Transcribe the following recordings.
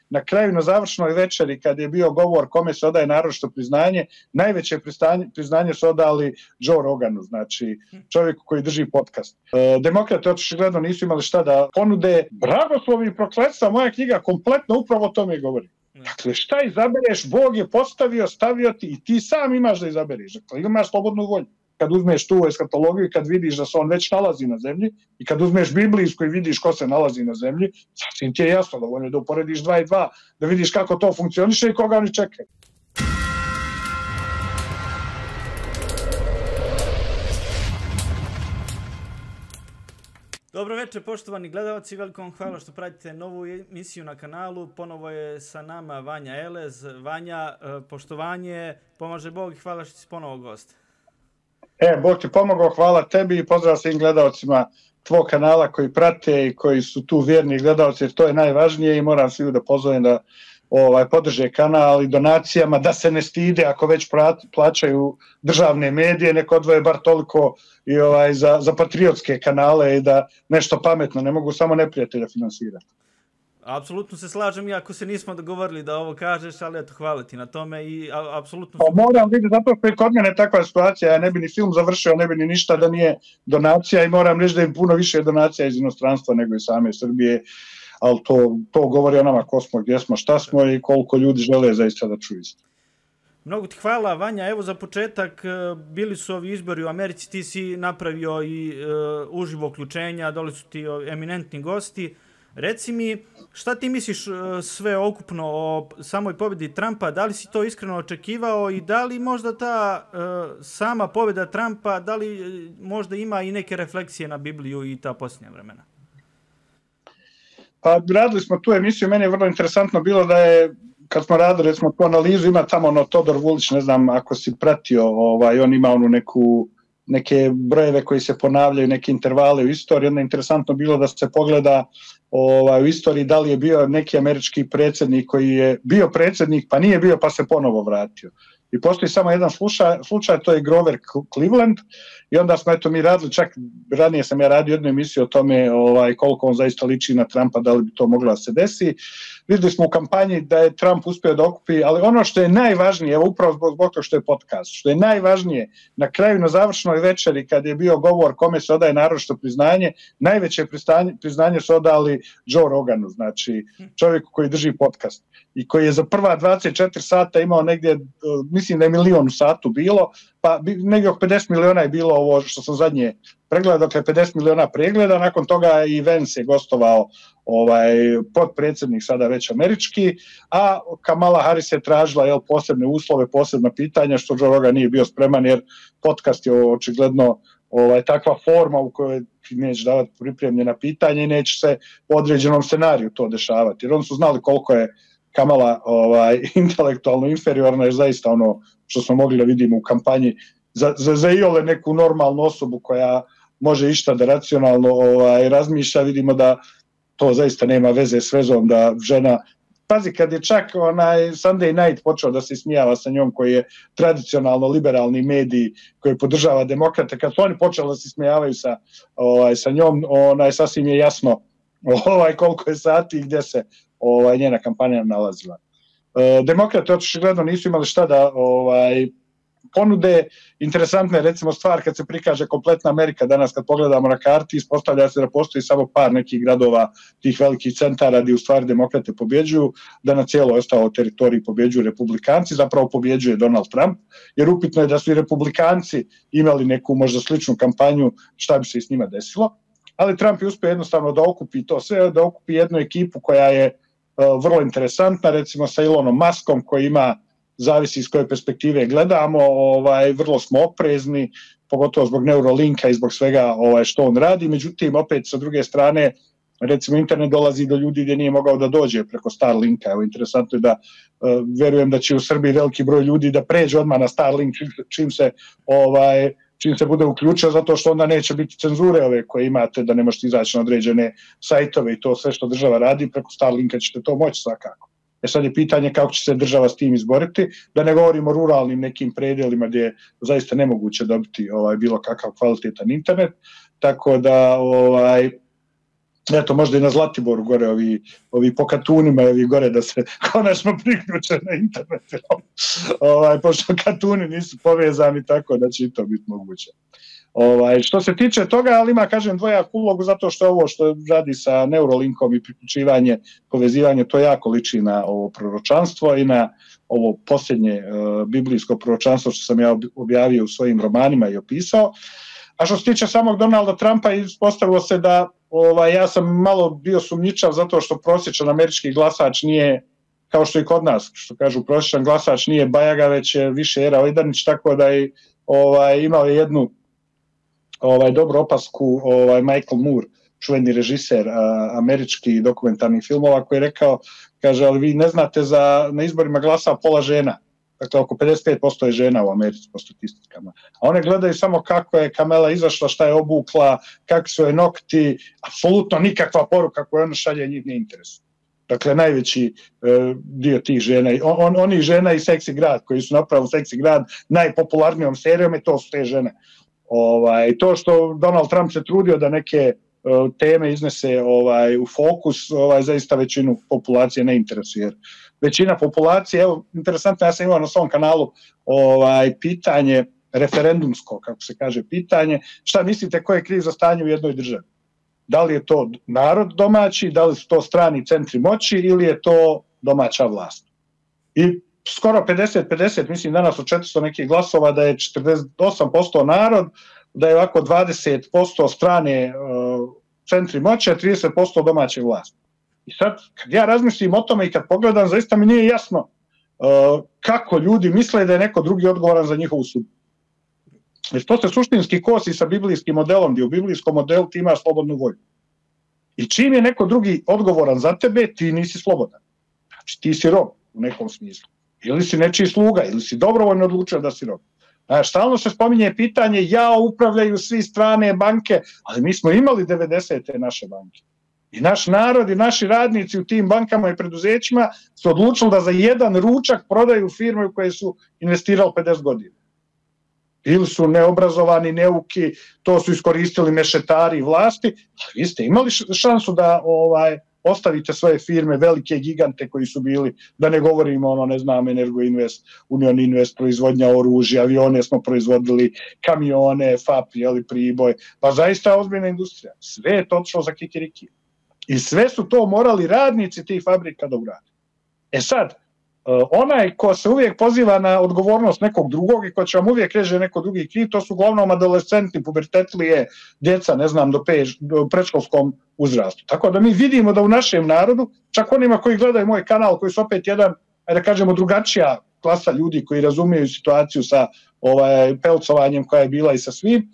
na kraju na završnoj večeri kad je bio govor kome se odaje naročito priznanje, najveće priznanje su odali Joe Roganu, znači čovjeku koji drži podcast. Demokrate očigledno nisu imali šta da ponude. Blagoslovi i prokletstva, moja knjiga kompletno upravo o tome govori. Dakle, šta izabereš, Bog je postavio, stavio ti i ti sam imaš da izabereš. Dakle, imaš slobodnu volju. Kad uzmeš tu eskatologiju, kad vidiš da se on već nalazi na zemlji i kad uzmeš biblijsku i vidiš ko se nalazi na zemlji, sasvim ti je jasno dovoljno da uporediš 2 i 2, da vidiš kako to funkcioniše i koga oni čekaju. Dobro večer, poštovani gledalci, veliko vam hvala što pratite novu emisiju na kanalu. Ponovo je sa nama Vanja Elez. Vanja, poštovanje, pomaže Bog i hvala što si ponovo gost. Bog ti pomogao, hvala tebi i pozdrav svim gledalcima tvog kanala koji prate i koji su tu vjerni gledalci, jer to je najvažnije i moram svi da pozovem da podrže kanal i donacijama, da se ne stide ako već plaćaju državne medije, neko odvoje bar toliko i za patriotske kanale i da nešto pametno, ne mogu samo neprijatelja finansirati. Apsolutno se slažem, iako se nismo dogovorili da ovo kažeš, ali eto, hvala ti na tome i apsolutno... Moram vidjeti, zato što je kod mene takva situacija, ja ne bi ni film završio, ne bi ni ništa da nije donacija i moram reći da je puno više donacija iz inostranstva nego iz same Srbije, ali to govori o nama ko smo, gdje smo, šta smo i koliko ljudi žele zaista da čuju isto. Mnogo ti hvala, Vanja. Evo za početak, bili su ovi izbori u Americi, ti si napravio i uživo uključenja, doli su ti eminentni gosti. Reci mi, šta ti misliš sve okupno o samoj pobjedi Trumpa, da li si to iskreno očekivao i da li možda ta sama pobjeda Trumpa, da li možda ima i neke refleksije na Bibliju i ta posljednja vremena? Pa radili smo tu emisiju, meni je vrlo interesantno bilo da je, kad smo radili recimo tu analizu, ima tamo Todor Vulić, ne znam ako si pratio, on ima neke brojeve koji se ponavljaju, neke intervale u istoriji, onda je interesantno bilo da se pogleda u istoriji da li je bio neki američki predsjednik koji je bio predsjednik pa nije bio pa se ponovo vratio. I postoji samo jedan slučaj, to je Grover Cleveland i onda smo mi radili, čak ranije sam ja radio jednu emisiju o tome koliko on zaista liči na Trumpa, da li bi to moglo da se desi. Vidjeli smo u kampanji da je Trump uspio da okupi, ali ono što je najvažnije, evo upravo zbog toga što je podcast, što je najvažnije, na kraju na završnoj večeri kad je bio govor kome se odaje naročito priznanje, najveće priznanje su odali Joe Roganu, znači čovjeku koji drži podcast i koji je za prva 24 sata imao negdje, mislim da je 1 milion u satu bilo, pa negdje oko 50 miliona je bilo ovo što sam zadnje pregledao, dakle 50 miliona pregleda, nakon toga i Vance je gostovao potpredsjednik sada već američki, a Kamala Harris je tražila posebne uslove, posebna pitanja, što Joe Rogan nije bio spreman jer podcast je očigledno takva forma u kojoj ti neće davati pripremljena pitanja i neće se u određenom scenariju to dešavati, jer oni su znali koliko je Kamala intelektualno inferiorna, jer zaista ono što smo mogli da vidimo u kampanji za iole neku normalnu osobu koja može išta da racionalno razmišlja, vidimo da to zaista nema veze s vezom da žena, pazi kad je čak Sunday Night počeo da se ismijava sa njom koji je tradicionalno liberalni medij koji podržava demokrate, kad su oni počeli da se ismijavaju sa njom, sasvim je jasno koliko je sati i gdje se njena kampanja nalazila. Demokrate očigledno nisu imali šta da ponude. Interesantna je recimo stvar kad se prikaže kompletna Amerika danas, kad pogledamo na karti, ispostavlja se da postoji samo par nekih gradova, tih velikih centara gdje u stvari demokrate pobjeđuju, da na cijeloj ostaloj teritoriji pobjeđuju republikanci, zapravo pobjeđuje Donald Trump, jer upitno je da su i republikanci imali neku možda sličnu kampanju, šta bi se i s njima desilo, ali Trump je uspio jednostavno da okupi to sve, da okupi jednu ekipu koja je vrlo interesantna, recimo sa Elonom Muskom koji ima, zavisi iz koje perspektive gledamo, vrlo smo oprezni, pogotovo zbog Neuralinka i zbog svega što on radi, međutim opet sa druge strane recimo internet dolazi do ljudi gdje nije mogao da dođe preko Starlinka. Evo, interesantno je da verujem da će u Srbiji veliki broj ljudi da pređe odmah na Starlink čim se bude uključio, zato što onda neće biti cenzure ove koje imate, da ne možete izaći na određene sajtove i to sve što država radi, preko Starlinka ćete to moći svakako. Sad je pitanje kako će se država s tim izboriti, da ne govorimo o ruralnim nekim predelima gdje je zaista nemoguće dobiti bilo kakav kvalitetan internet, tako da Eto, možda i na Zlatiboru gore, ovi po katunima, ovi gore da se konačno priključe na internet. Pošto katuni nisu povezani, tako da će i to biti moguće. Što se tiče toga, ali ima, kažem, dvojaku ulogu, zato što ovo što radi sa Neuralinkom i priključivanje, povezivanje, to jako liči na ovo proročanstvo i na ovo posljednje biblijsko proročanstvo što sam ja objavio u svojim romanima i opisao. A što se tiče samog Donalda Trumpa, ispostavilo se da ja sam malo bio sumnjičav zato što prosječan američki glasač nije, kao što i kod nas, što kažu, prosječan glasač nije Bajaga, već je više Era Ojdanić, tako da je imao jednu dobru opasku Michael Moore, čuveni režiser američkih dokumentarnih filmova, koji je rekao, kaže, ali vi ne znate na izborima glasa pola žena. Dakle, oko 55% je žena u Americi po statistikama. A one gledaju samo kako je Kamala izašla, šta je obukla, kakvi su je nokti, apsolutno nikakva poruka koju ona šalje, njih ne interesuje. Dakle, najveći dio tih žena, onih žena i Seksi grad, koji su napravili Seksi grad najpopularnijom serijom, i to su te žene. To što Donald Trump se trudio da neke teme iznese u fokus, zaista većinu populacije ne interesuje. Većina populacije, evo, interesantno, ja sam imao na svom kanalu pitanje, referendumsko, kako se kaže, pitanje, šta mislite ko je kriv za stanje u jednoj državi? Da li je to narod domaći, da li su to strani centri moći ili je to domaća vlast? I skoro 50-50, mislim danas od 400 nekih glasova da je 48% narod, da je ovako 20% strane centri moći, a 30% domaće vlasti. I sad, kad ja razmislim o tome i kad pogledam, zaista mi nije jasno kako ljudi misle da je neko drugi odgovoran za njihovu sudbinu. Jer to se suštinski kosi sa biblijskim modelom, gdje u biblijskom modelu ti imaš slobodnu volju. I čim je neko drugi odgovoran za tebe, ti nisi slobodan. Znači, ti si rob u nekom smislu. Ili si nečiji sluga, ili si dobrovoljno odlučio da si rob. Stalno se spominje pitanje, upravljaju svi strane banke, ali mi smo imali 90. naše banke. I naš narod i naši radnici u tim bankama i preduzećima su odlučili da za jedan ručak prodaju firme u koje su investirali 50 godina. Ili su neobrazovani, neuki, to su iskoristili mešetari i vlasti, ali vi ste imali šansu da ostavite svoje firme, velike gigante koji su bili, da ne govorimo Energoinvest, Union Invest, proizvodnja oružja, avione smo proizvodili, kamione, FAP, Priboj, pa zaista ozbiljna industrija. Sve je to odšlo za kikiriki. I sve su to morali radnici tih fabrika da urade. E sad, onaj ko se uvijek poziva na odgovornost nekog drugog i ko će vam uvijek reći neko drugi kriv, to su uglavnom adolescentni, pubertetlije, djeca, do predškolskom uzrastu. Tako da mi vidimo da u našem narodu, čak onima koji gledaju moj kanal, koji su opet jedan, da kažemo, drugačija klasa ljudi koji razumiju situaciju sa pelcovanjem koja je bila i sa svim,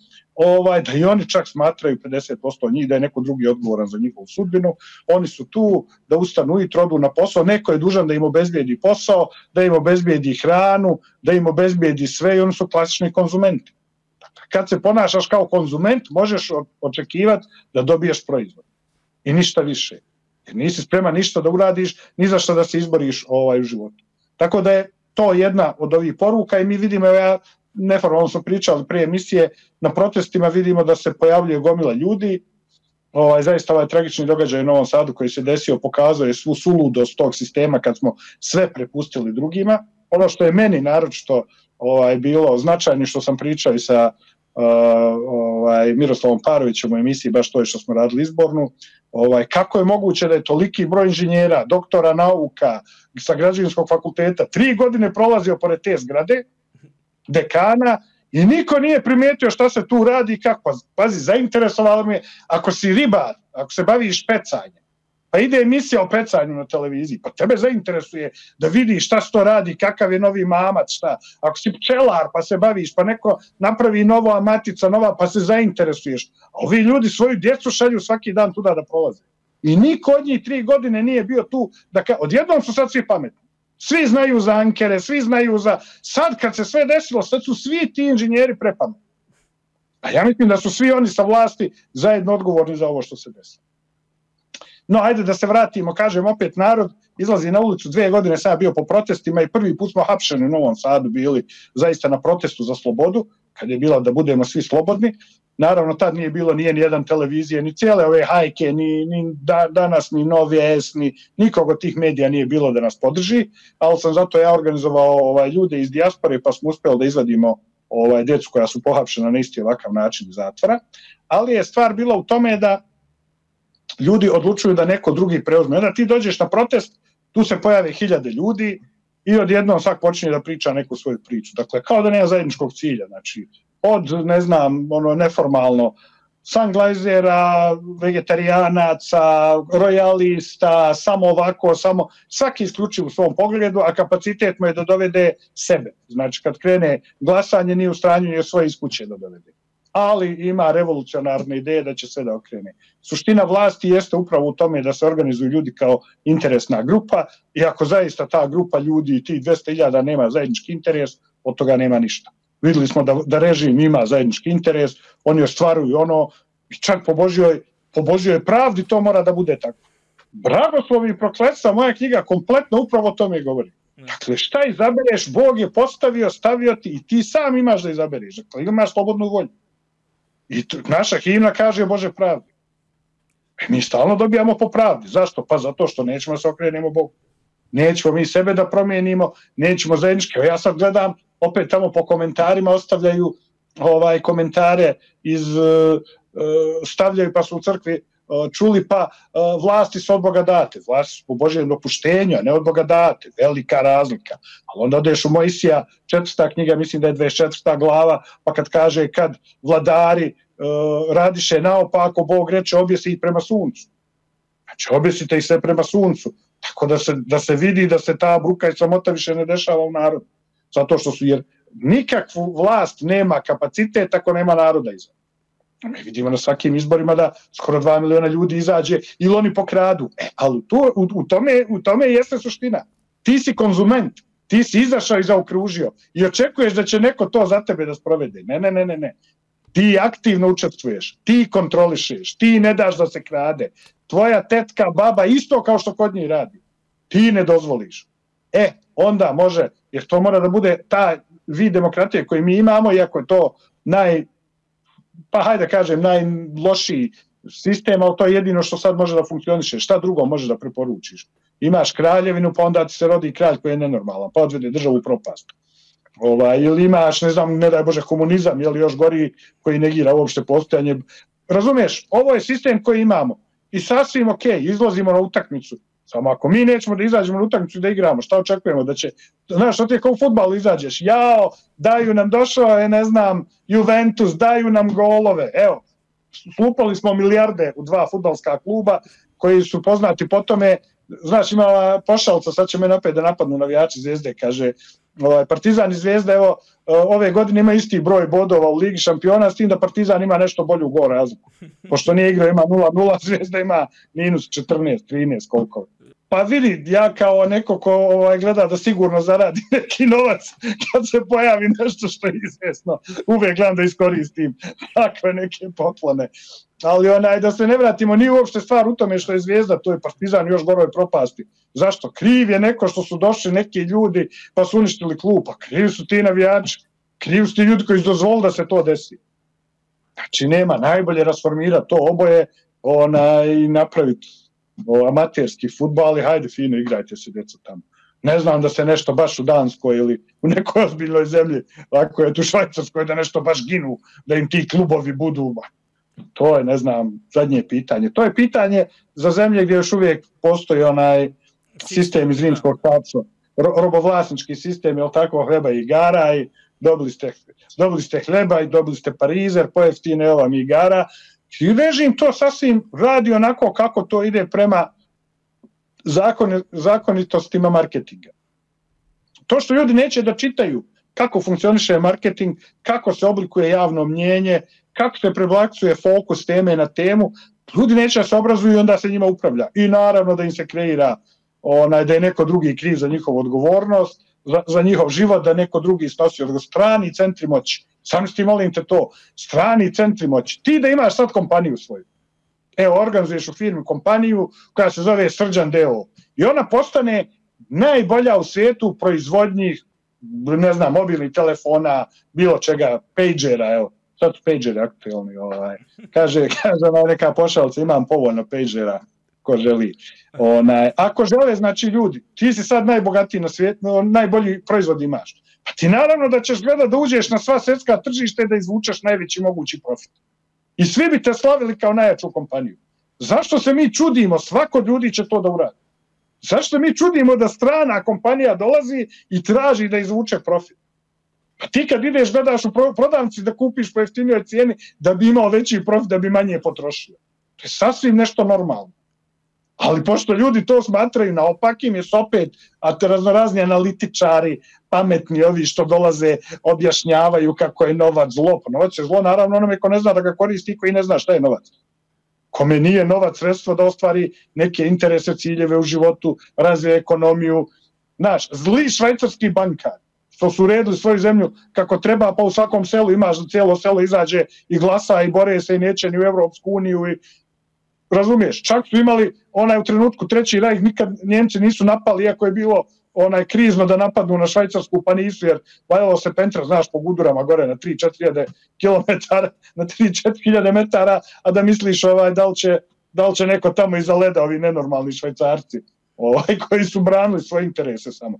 da i oni čak smatraju 50% njih da je neko drugi odgovoran za njihovu sudbinu. Oni su tu da ustanu ujutro, odu na posao, neko je dužan da im obezbijedi posao, da im obezbijedi hranu, da im obezbijedi sve i oni su klasični konzumenti. Kad se ponašaš kao konzument, možeš očekivati da dobiješ proizvod. I ništa više. Jer nisi spreman ništa da uradiš, ni za što da se izboriš u životu. Tako da je to jedna od ovih poruka i mi vidimo, neformalno smo pričali prije emisije, na protestima vidimo da se pojavljuje gomila ljudi. Zaista ovaj tragični događaj u Novom Sadu koji se desio pokazuje svu suludost tog sistema kad smo sve prepustili drugima. Ono što je meni naročito bilo značajno, što sam pričao i sa Miroslavom Parovićem u emisiji, baš to što smo radili izbornu, kako je moguće da je toliki broj inženjera, doktora nauka sa građevinskog fakulteta 3 godine prolazio pored te zgrade, dekana, i niko nije primijetio šta se tu radi i kako. Pazi, zainteresovalo me, ako si ribar, ako se baviš pecanjem, pa ide emisija o pecanju na televiziji, pa tebe zainteresuje da vidiš šta se to radi, kakav je novi mamac, šta. Ako si pčelar pa se baviš, pa neko napravi nova matica, nova, pa se zainteresuješ. A ovi ljudi svoju djecu šalju svaki dan tuda da prolaze. I niko od njih 3 godine nije bio tu, odjednom su sad svi pametni. Svi znaju za ankere, svi znaju za... Sad kad se sve desilo, sad su svi ti inženjeri prepametni. A ja mislim da su svi oni sa vlasti zajedno odgovorni za ovo što se desilo. No, ajde da se vratimo, kažem opet, narod izlazi na ulicu, 2 godine sam bio po protestima i prvi put smo hapšeni u Novom Sadu bili zaista na protestu za slobodu, kad je bila da budemo svi slobodni. Naravno, tad nije bilo ni jedan televizije, ni cijele ove hajke, ni danas, ni Novi S, ni nikog od tih medija nije bilo da nas podrži, ali sam zato ja organizovao ljude iz dijaspore, pa smo uspjeli da izvadimo djecu koja su pohapšena na isti ovakav način iz zatvora. Ali je stvar bila u tome da ljudi odlučuju da neko drugi preuzme. Onda ti dođeš na protest, tu se pojave 1000 ljudi i odjednom svak počinje da priča neku svoju priču. Dakle, kao da nema zajedničkog cilja. Znači, od, ne znam, neformalno, sunglazera, vegetarijanaca, rojalista, samo ovako, svaki isključiv u svom pogledu, a kapacitet mu je da dovede sebe. Znači, kad krene glasanje, nije u stanju ni svoje iz kuće da dovede. Ali ima revolucionarne ideje da će sve da okrene. Suština vlasti jeste upravo u tome da se organizuju ljudi kao interesna grupa i ako zaista ta grupa ljudi i tih 200.000 nema zajednički interes, od toga nema ništa. Vidjeli smo da režim ima zajednički interes, oni ostvaruju i čak po Božjoj pravdi to mora da bude tako. Blagoslovi i prokletstva, moja knjiga kompletno upravo o tome govori. Dakle, šta izabereš, Bog je postavio, stavio ti i ti sam imaš da izabereš. Dakle, imaš slobodnu volju. I naša himna kaže Bože pravdi. Mi stalno dobijamo po pravdi. Zašto? Pa zato što nećemo se okrenemo Bogu. Nećemo mi sebe da promijenimo, nećemo zajednički. Ja sad gledam, opet tamo po komentarima ostavljaju komentare stavljaju pa su u crkvi čuli pa vlasti su od Boga date. Vlasti su po Božjem dopuštenju, a ne od Boga date. Velika razlika. Ali onda odeš u Mojsija, 4. knjiga, mislim da je 24. glava, pa kad kaže kad vladari radiše naopako, Bog reče objesi ih prema suncu. Znači objesite ih sve prema suncu. Tako da se vidi da se ta bruka i sramota više ne dešava u narodu. Zato što jer nikakvu vlast nema kapacitet ako nema naroda iza. Mi vidimo na svakim izborima da skoro 2 miliona ljudi izađe ili oni pokradu. Ali u tome jeste suština. Ti si konzument, ti si izašao i zaokružio i očekuješ da će neko to za tebe da sprovede. Ne. Ti aktivno učestvuješ, ti kontrolišeš, ti ne daš da se krade. Tvoja tetka, baba, isto kao što kod njih radi. Ti ne dozvoliš. Onda može, jer to mora da bude ta vid demokratije koju mi imamo, iako je to najlošiji sistem, ali to je jedino što sad može da funkcioniše. Šta drugo možeš da preporučiš? Imaš kraljevinu, pa onda ti se rodi kralj koji je nenormalan, pa odvede državu u propast. Ili imaš, ne daj Bože, komunizam, ili još gori, koji negira uopšte postojanje. Razumiješ, ovo je sistem koji imamo i sasvim ok, izlazimo na utakmicu. Samo ako mi nećemo da izađemo na utakmicu da igramo, šta očekujemo da će, znaš, što ti je kao u fudbalu izađeš, daju nam, došao je, Juventus, daju nam golove, evo, slupali smo milijarde u 2 fudbalska kluba koji su poznati po tome, znaš, imala pošalca, sad će mene opet da napadnu navijači Zvezde, kaže, Partizan i Zvezda, evo, ove godine ima isti broj bodova u Ligi šampiona, s tim da Partizan ima nešto bolju gol razliku. Pošto nije igrao, ima 0-0, Zvezda ima minus 14, 13, koliko. Pa vidi, ja kao neko ko gleda da sigurno zaradi neki novac kad se pojavi nešto što je izvesno, uvijek gledam da iskoristim takve neke poklone. Ali da se ne vratimo, nije uopšte stvar u tome što je Zvezda, to je Partizan još goroj propasti. Zašto? Kriv je neko što su došli neki ljudi pa su uništili klub, pa krivi su ti navijači, krivi su ti ljudi koji su dozvolili da se to desi. Znači nema, najbolje rasformirati to oboje i napraviti amaterski fudbal i hajde fino igrajte se djeca tamo. Ne znam da se nešto baš u Danskoj ili u nekoj ozbiljnoj zemlji, ako je tu Švajcarskoj, da nešto baš ginu, da im ti klubovi budu. To je, zadnje pitanje. To je pitanje za zemlje gdje još uvijek postoji sistem iz Rimskog carstva, robovlasnički sistem, je li tako, hleba i igara, i dobili ste hleba i dobili ste parizer, pojeftine vam igara. I režim to sasvim radi onako kako to ide prema zakonitostima marketinga. To što ljudi neće da čitaju kako funkcioniše marketing, kako se oblikuje javno mnjenje, kako se prebacuje fokus teme na temu, ljudi neće da se obrazuju i onda se njima upravlja. I naravno da im se kreira da je neko drugi kriv za njihovu odgovornost, za njihov život, da neko drugi snosi odgovornost. Strani centri moći. Sam ti molim te to. Strani centri moći. Ti da imaš sad kompaniju svoju. Evo, organizuješ u firmi kompaniju koja se zove Srđan D.O. I ona postane najbolja u svijetu u proizvodnji, mobilnih telefona, bilo čega, pagera, evo. sad su pageri aktualni, kaže neka pošalca, imam povoljno pagera, ko želi. Ako žele, znači ljudi, ti si sad najbogatiji na svijetu, najbolji proizvod imaš. Pa ti naravno da ćeš gledat da uđeš na sva svjetska tržište da izvučeš najveći mogući profit. I svi bi te slavili kao najjaču kompaniju. Zašto se mi čudimo? Svako ljudi će to da uradi. Zašto mi čudimo da strana kompanija dolazi i traži da izvuče profit? Pa ti kad ideš gledaš u prodavnici da kupiš po jeftinijoj cijeni da bi imao veći profit, da bi manje potrošio. To je sasvim nešto normalno. Ali pošto ljudi to smatraju naopakim, je opet raznorazni analitičari, pametni ovi što dolaze, objašnjavaju kako je novac zlo. Pa novac je zlo naravno onome ko ne zna da ga koristi i koji ne zna šta je novac. Kome nije novac sredstvo da ostvari neke interese, ciljeve u životu, razvije ekonomiju. Znaš, zli švajcarski bankar, što su uredili svoju zemlju kako treba, pa u svakom selu imaš da cijelo selo izađe i glasa i bore se i neće ni u Evropsku uniju i razumiješ, čak su imali u trenutku Treći rajh, nikad Njemci nisu napali, iako je bilo krizno da napadnu na Švajcarsku, pa nisu, jer valjalo se pentra, znaš, po gudurama gore na 3-4 kilometara, na 3-4 metara, a da misliš da li će neko tamo iza leda, ovi nenormalni Švajcarci, koji su branili svoje interese samo.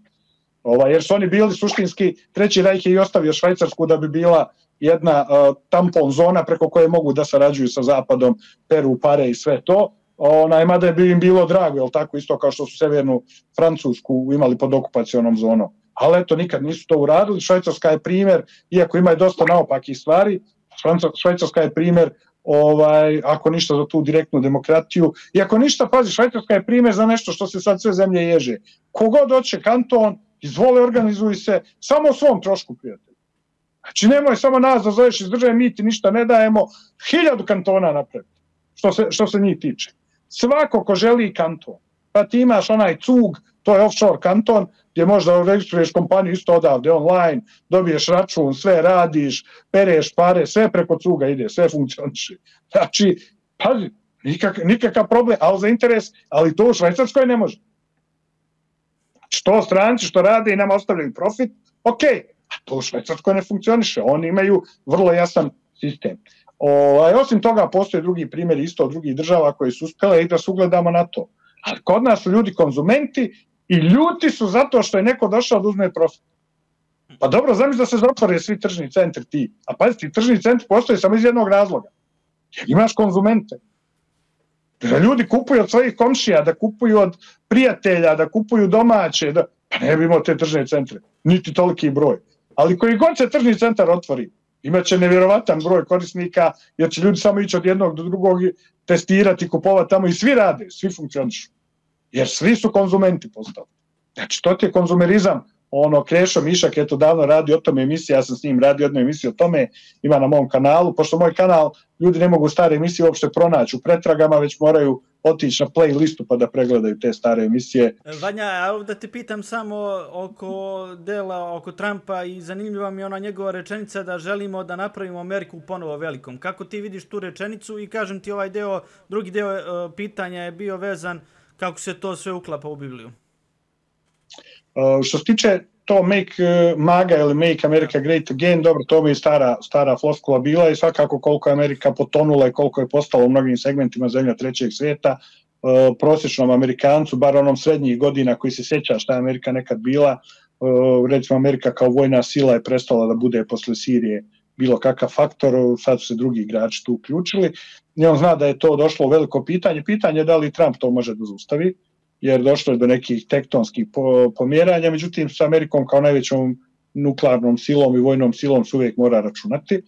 Jer su oni bili suštinski, Treći rajh je i ostavio Švajcarsku da bi bila jedna tampon zona preko koje mogu da sarađuju sa Zapadom, peru pare i sve to. Mada bi im bilo drago, jel tako, isto kao što su severnu Francusku imali pod okupacionom zonom. Ali eto, nikad nisu to uradili. Švajcarska je primjer, iako ima i dosta naopakih stvari, Švajcarska je primjer, ako ništa za tu direktnu demokratiju, i ako ništa, pazi, Švajcarska je primjer za nešto što se sad sve zemlje ježe. Kogod hoće kanton, izvole, organizuj se, samo o svom trošku, prijatelj. Znači, nemoj samo nas da zoveš iz države, mi ti ništa ne dajemo, 1000 kantona napraviti, što se njih tiče. Svako ko želi kanton, pa ti imaš onaj CUG, to je offshore kanton, gdje možda registruješ kompaniju isto odavde online, dobiješ račun, sve radiš, pereš pare, sve preko CUG-a ide, sve funkcioniše. Znači, pazi, nikakav problem, ali za interes, ali to u Švajcarskoj ne može. Što stranci što rade i nam ostavljaju profit, ok, a to u Švajcarskoj ne funkcioniše, oni imaju vrlo jasan sistem. Osim toga, postoje drugi primjeri isto od drugih država koji su uspjele i da se ugledamo na to. Ali kod nas su ljudi konzumenti i ljuti su zato što je neko došao da uzme profit. Pa dobro, zamisli da se zatvore svi tržni centri ti. A pazite, tržni centri postoje samo iz jednog razloga. Jer imaš konzumente. Da ljudi kupuju od svojih komšija, da kupuju od prijatelja, da kupuju domaće. Pa ne bi imao te tržne centre, niti toliki broj. Ali koji god se tržni centar otvori, imaće nevjerovatan broj korisnika, jer će ljudi samo ići od jednog do drugog testirati, kupovati tamo i svi rade, svi funkcionišu. Jer svi su konzumenti postali. Znači, to ti je konzumerizam. Krešo Mišak je to davno radio o tome emisije, ja sam s njim radio jednu emisiju o tome, ima na mom kanalu, pošto moj kanal ljudi ne mogu stare emisije uopšte pronaći u pretragama, već moraju otići na playlistu pa da pregledaju te stare emisije. Vanja, da te pitam samo oko Trumpa i zanimljiva mi je ona njegova rečenica da želimo da napravimo Ameriku ponovo velikom. Kako ti vidiš tu rečenicu i kažem ti drugi deo pitanja je bio vezan kako se to sve uklapa u Bibliju? Što se tiče to Make MAGA ili Make America Great Again, dobro, to mi je stara floskula bila i svakako koliko je Amerika potonula i koliko je postala u mnogim segmentima zemlja trećeg svijeta, prosječnom Amerikancu, bar onom srednjih godina koji se sjeća šta je Amerika nekad bila, recimo Amerika kao vojna sila je prestala da bude posle Sirije bilo kakav faktor, sad su se drugi igrači tu uključili i on zna da je to došlo u veliko pitanje je da li Trump to može da zaustavi, jer došlo je do nekih tektonskih pomjeranja, međutim s Amerikom kao najvećom nuklearnom silom i vojnom silom se uvijek mora računati,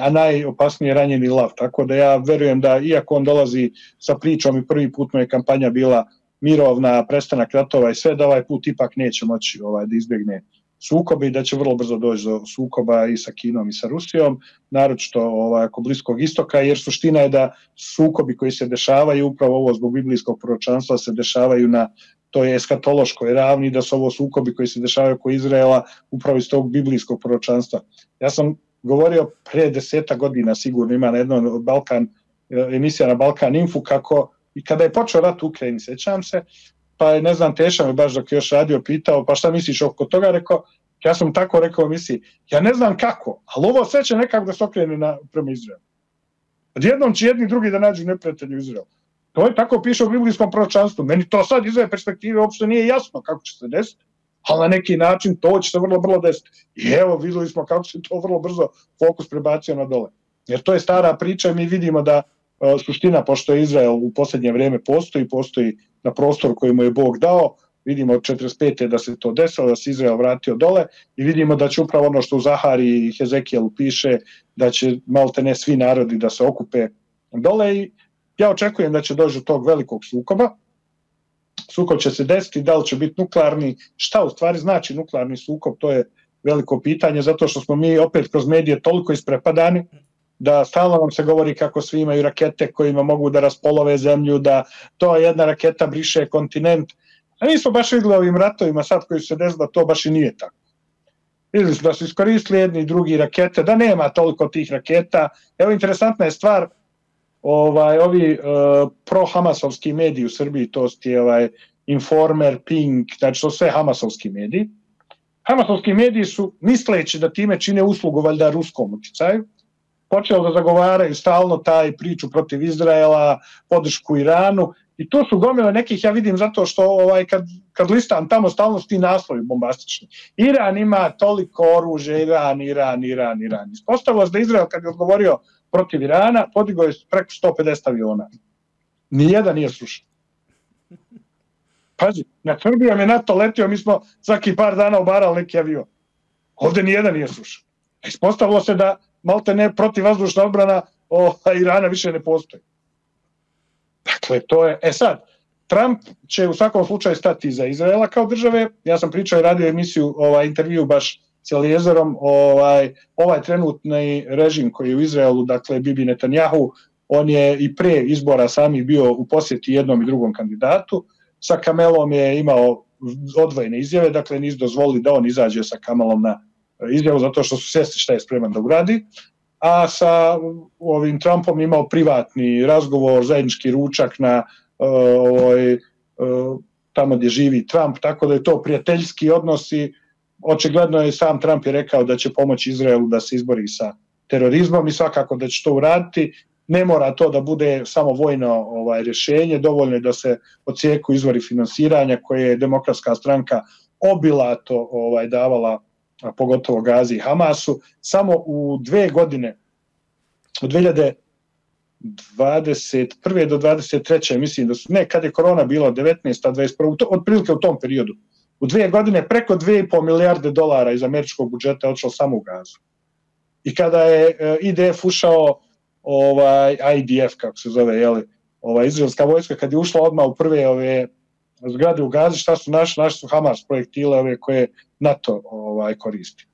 a najopasnije je ranjeni lav, tako da ja verujem da iako on dolazi sa pričom i prvi put mu je kampanja bila mirovna, prestanak ratova i sve, da ovaj put ipak neće moći da izbjegne sukobe i da će vrlo brzo doći do sukoba i sa Kinom i sa Rusijom, naročito oko Bliskog istoka, jer suština je da sukobi koji se dešavaju, upravo ovo zbog biblijskog proročanstva, se dešavaju na toj eskatološkoj ravni, da su ovo sukobi koji se dešavaju oko Izraela upravo iz tog biblijskog proročanstva. Ja sam govorio pre 10 godina, sigurno ima na jednom emisija na Balkan Infu, kako i kada je počeo rat u Ukrajini, sećam se, pa je, ne znam, Teša me baš dok je još radio pitao, pa šta misliš oko toga, rekao, Ja sam tako rekao u emisiji, ja ne znam kako, ali ovo sve će nekako da se okrene prema Izraelu. Odjednom će jedni drugi da nađu neprijatelji u Izraelu. To je tako piše u biblijskom proročanstvu. Meni to sad iz ove perspektive uopšte nije jasno kako će se desiti, ali na neki način to će se vrlo desiti. I evo, videli smo kako se to vrlo brzo fokus prebacio na dole. Jer to je stara priča i mi vidimo da suština, pošto je Izrael u posljednje vrijeme postoji na prostoru koji mu je Bog dao, vidimo od 45. da se to desilo, da se Izrael vratio dole i vidimo da će upravo ono što u Zahari i Hezekijelu piše, da će maltene svi narodi da se okupe dole i ja očekujem da će doći do tog velikog sukoba. Sukob će se desiti, da li će biti nuklearni, šta u stvari znači nuklearni sukob, to je veliko pitanje, zato što smo mi opet kroz medije toliko isprepadani, da stalno vam se govori kako svi imaju rakete kojima mogu da raspolove zemlju, da to jedna raketa briše kontinent. A nismo baš vidjeli ovim ratovima sad koji su se desili da to baš i nije tako. Vidjeli smo da su iskoristili jedni i drugi rakete, da nema toliko tih raketa. Evo, interesantna je stvar, ovi pro-hamasovski mediji u Srbiji, to je Informer, Pink, znači to sve hamasovski mediji. Hamasovski mediji su, misleći da time čine uslugu valjda ruskom uticaju, počeli da zagovaraju stalno taj priču protiv Izraela, podršku Iranu i tu su gomile nekih, ja vidim zato što kad listam tamo stalno su ti naslovi bombastični. Iran ima toliko oružja, Iran. Ispostavilo se da Izrael kad je odgovorio protiv Irana, podigao je preko 150 aviona. Nijedan nije srušen. Pazi, na Srbijom je NATO letio, mi smo svaki par dana obarali neki avion. Ovdje nijedan nije srušen. Ispostavilo se da malte ne protivvazdušna odbrana Irana više ne postoji. Dakle, to je... sad, Trump će u svakom slučaju stati iza Izraela kao države. Ja sam pričao i radio emisiju, intervju baš s Eliezerom, ovaj trenutni režim koji je u Izraelu, dakle Bibi Netanjahu, on je i pre izbora sami bio u posjeti jednom i drugom kandidatu. Sa Kamelom je imao odvojene izjave, dakle nisu dozvolili da on izađe sa Kamelom na izjavu zato što su svjesni šta je spreman da uradi, a sa ovim Trumpom imao privatni razgovor, zajednički ručak na tamo gdje živi Trump, tako da je to prijateljski odnosi. Očigledno je sam Trump je rekao da će pomoći Izraelu da se izbori sa terorizmom i svakako da će to uraditi. Ne mora to da bude samo vojno rješenje, dovoljno je da se odsijeku izvori finansiranja koje je Demokratska stranka obilato davala, pogotovo Gazi i Hamasu. Samo u 2 godine, od 2021. do 2023. mislim da su, ne, kad je korona bila 19. 21. otprilike u tom periodu, u 2 godine preko $2,5 milijarde iz američkog budžeta je odšlo samo u Gazu. I kada je IDF ušao, IDF kako se zove, izraelska vojska, kad je ušla odmah u prve zgrade u Gazi, šta su našli su Hamas projektile koje NATO koristi.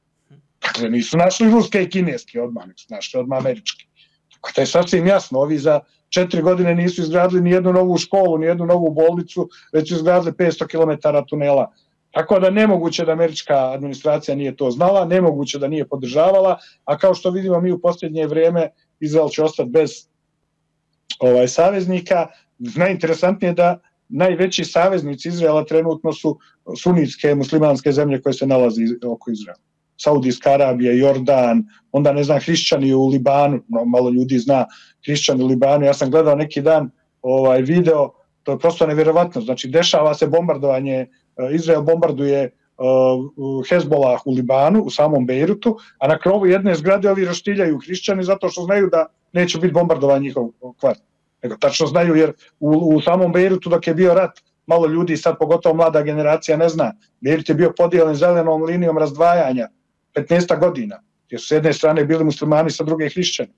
Dakle, nisu našli ruske i kineske odmah, nego su našli odmah američki. Tako da je sasvim jasno, ovi za 4 godine nisu izgradili ni jednu novu školu, ni jednu novu bolnicu, već su izgradili 500 km tunela. Tako da nemoguće da američka administracija nije to znala, nemoguće da nije podržavala, a kao što vidimo mi u posljednje vrijeme, Izrael će ostati bez saveznika. Najinteresantnije je da najveći saveznici Izraela trenutno su sunitske muslimanske zemlje koje se nalazi oko Izraela. Saudijska Arabija, Jordan, onda ne znam, hrišćani u Libanu, malo ljudi zna hrišćani u Libanu. Ja sam gledao neki dan video, to je prosto nevjerovatno, znači dešava se bombardovanje, Izrael bombarduje Hezbolah u Libanu, u samom Bejrutu, a na krovu jedne zgrade ovi roštiljaju hrišćani zato što znaju da neće biti bombardovan njihov kvart. Nego tačno znaju, jer u samom Bejrutu dok je bio rat, malo ljudi, sad pogotovo mlada generacija ne zna, Bejrut je bio podijeljen zelenom linijom razdvajanja 15 godina, jer su s jedne strane bili muslimani, sa druge hrišćani,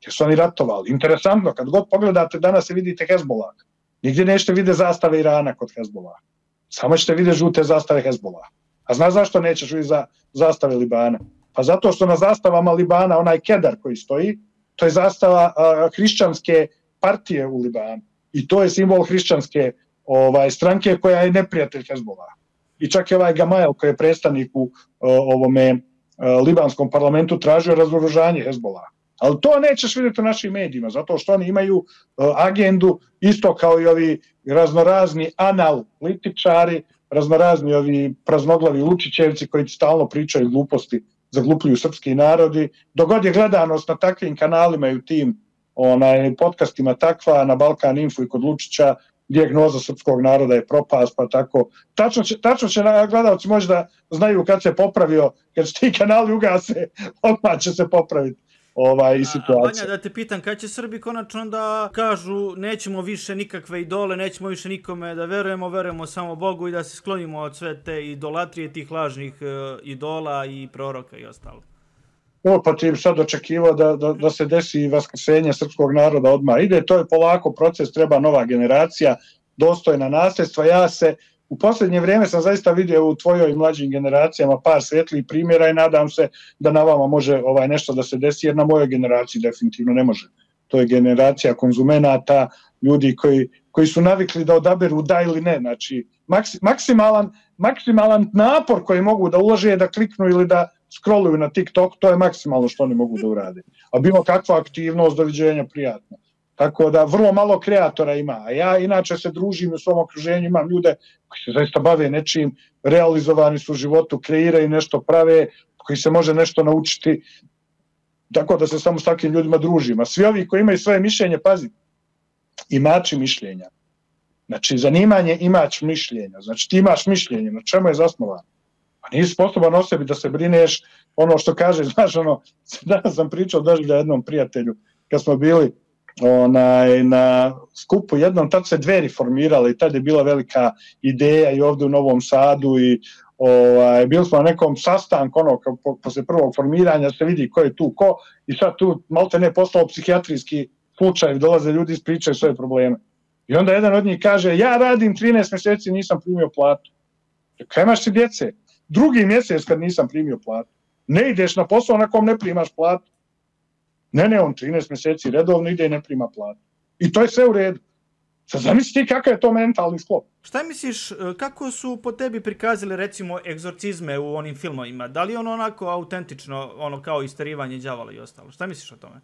jer su oni ratovali. Interesantno, kad god pogledate danas i vidite Hezbolah, nigdje nećete vidjeti zastave Irana kod Hezbolah, samo ćete vidjeti žute zastave Hezbolah. A znaš zašto nećeš vidjeti zastave Libana? Pa zato što na zastavama Libana, onaj kedar koji stoji, to je zastava hrišćanske partije u Libanu. I to je simbol hrišćanske stranke koja je neprijatelj Hezbolah. I čak je Gamael koji je predstavnik u ovome libanskom parlamentu tražio razoružanje Hezbolah. Ali to nećeš vidjeti u našim medijima, zato što oni imaju agendu isto kao i ovi raznorazni analitičari raznorazni ovi praznoglavi Lučićevci koji ti stalno pričaju gluposti, zaglupljuju srpski narodi. Dogod je gledanost na takvim kanalima i u tim podcastima takva, na Balkan Info i kod Lučića, dijagnoza srpskog naroda je propast, pa tako. Tačno će gledalci možda znaju kad se popravio, kad se ti kanali ugase, odmah će se popraviti i situacija. Vanja, da te pitam, kad će Srbi konačno da kažu nećemo više nikakve idole, nećemo više nikome da verujemo samo Bogu i da se sklonimo od sve te idolatrije, tih lažnih idola i proroka i ostalo? Pa ti sad očekivao da se desi vaskrsenje srpskog naroda odmah. Ide, to je polako proces, treba nova generacija, dostojna nasljedstva. Ja se u posljednje vrijeme sam zaista vidio u tvojoj mlađim generacijama par svijetlih primjera i nadam se da na vama može nešto da se desi, jer na mojoj generaciji definitivno ne može. To je generacija konzumenata, ljudi koji su navikli da odaberu da ili ne. Znači, maksimalan napor koji mogu da ulože je da kliknu ili da scrolluju na TikTok, to je maksimalno što oni mogu da urade. A bilo kakva aktivnost, doviđenja, prijatno. Tako da vrlo malo kreatora ima. A ja inače se družim u svom okruženju, imam ljude koji se zaista bave nečim, realizovani su u životu, kreiraju nešto, prave, koji se može nešto naučiti. Tako da se samo s takvim ljudima družim. A svi ovi koji imaju svoje mišljenje, pazi, imači mišljenja. Znači, zanimanje imać mišljenja. Znači, ti imaš mišljenje, na čemu je zasnovano? Pa nisi sposoban o sebi da se brineš, ono što kažeš, znaš, danas sam pričao doživlja jednom prijatelju, kad smo bili na skupu jednom, tad se Dveri formirale i tad je bila velika ideja i ovdje u Novom Sadu i bili smo na nekom sastanku, posle prvog formiranja se vidi ko je tu ko i sad tu malte ne postalo psihijatrijski slučaj, dolaze ljudi ispričaju svoje probleme. I onda jedan od njih kaže, ja radim 13 mjeseci, nisam primio platu. Kaj imaš ti djece? Drugi mjesec kad nisam primio platu. Ne ideš na posao na kom ne primaš platu. Ne, on 13 mjeseci redovno ide i ne prima platu. I to je sve u redu. Sad zamisli ti kakav je to mentalni sklop. Šta misliš, kako su po tebi prikazali recimo egzorcizme u onim filmovima? Da li je ono onako autentično, kao isterivanje đavola i ostalo? Šta misliš o tome?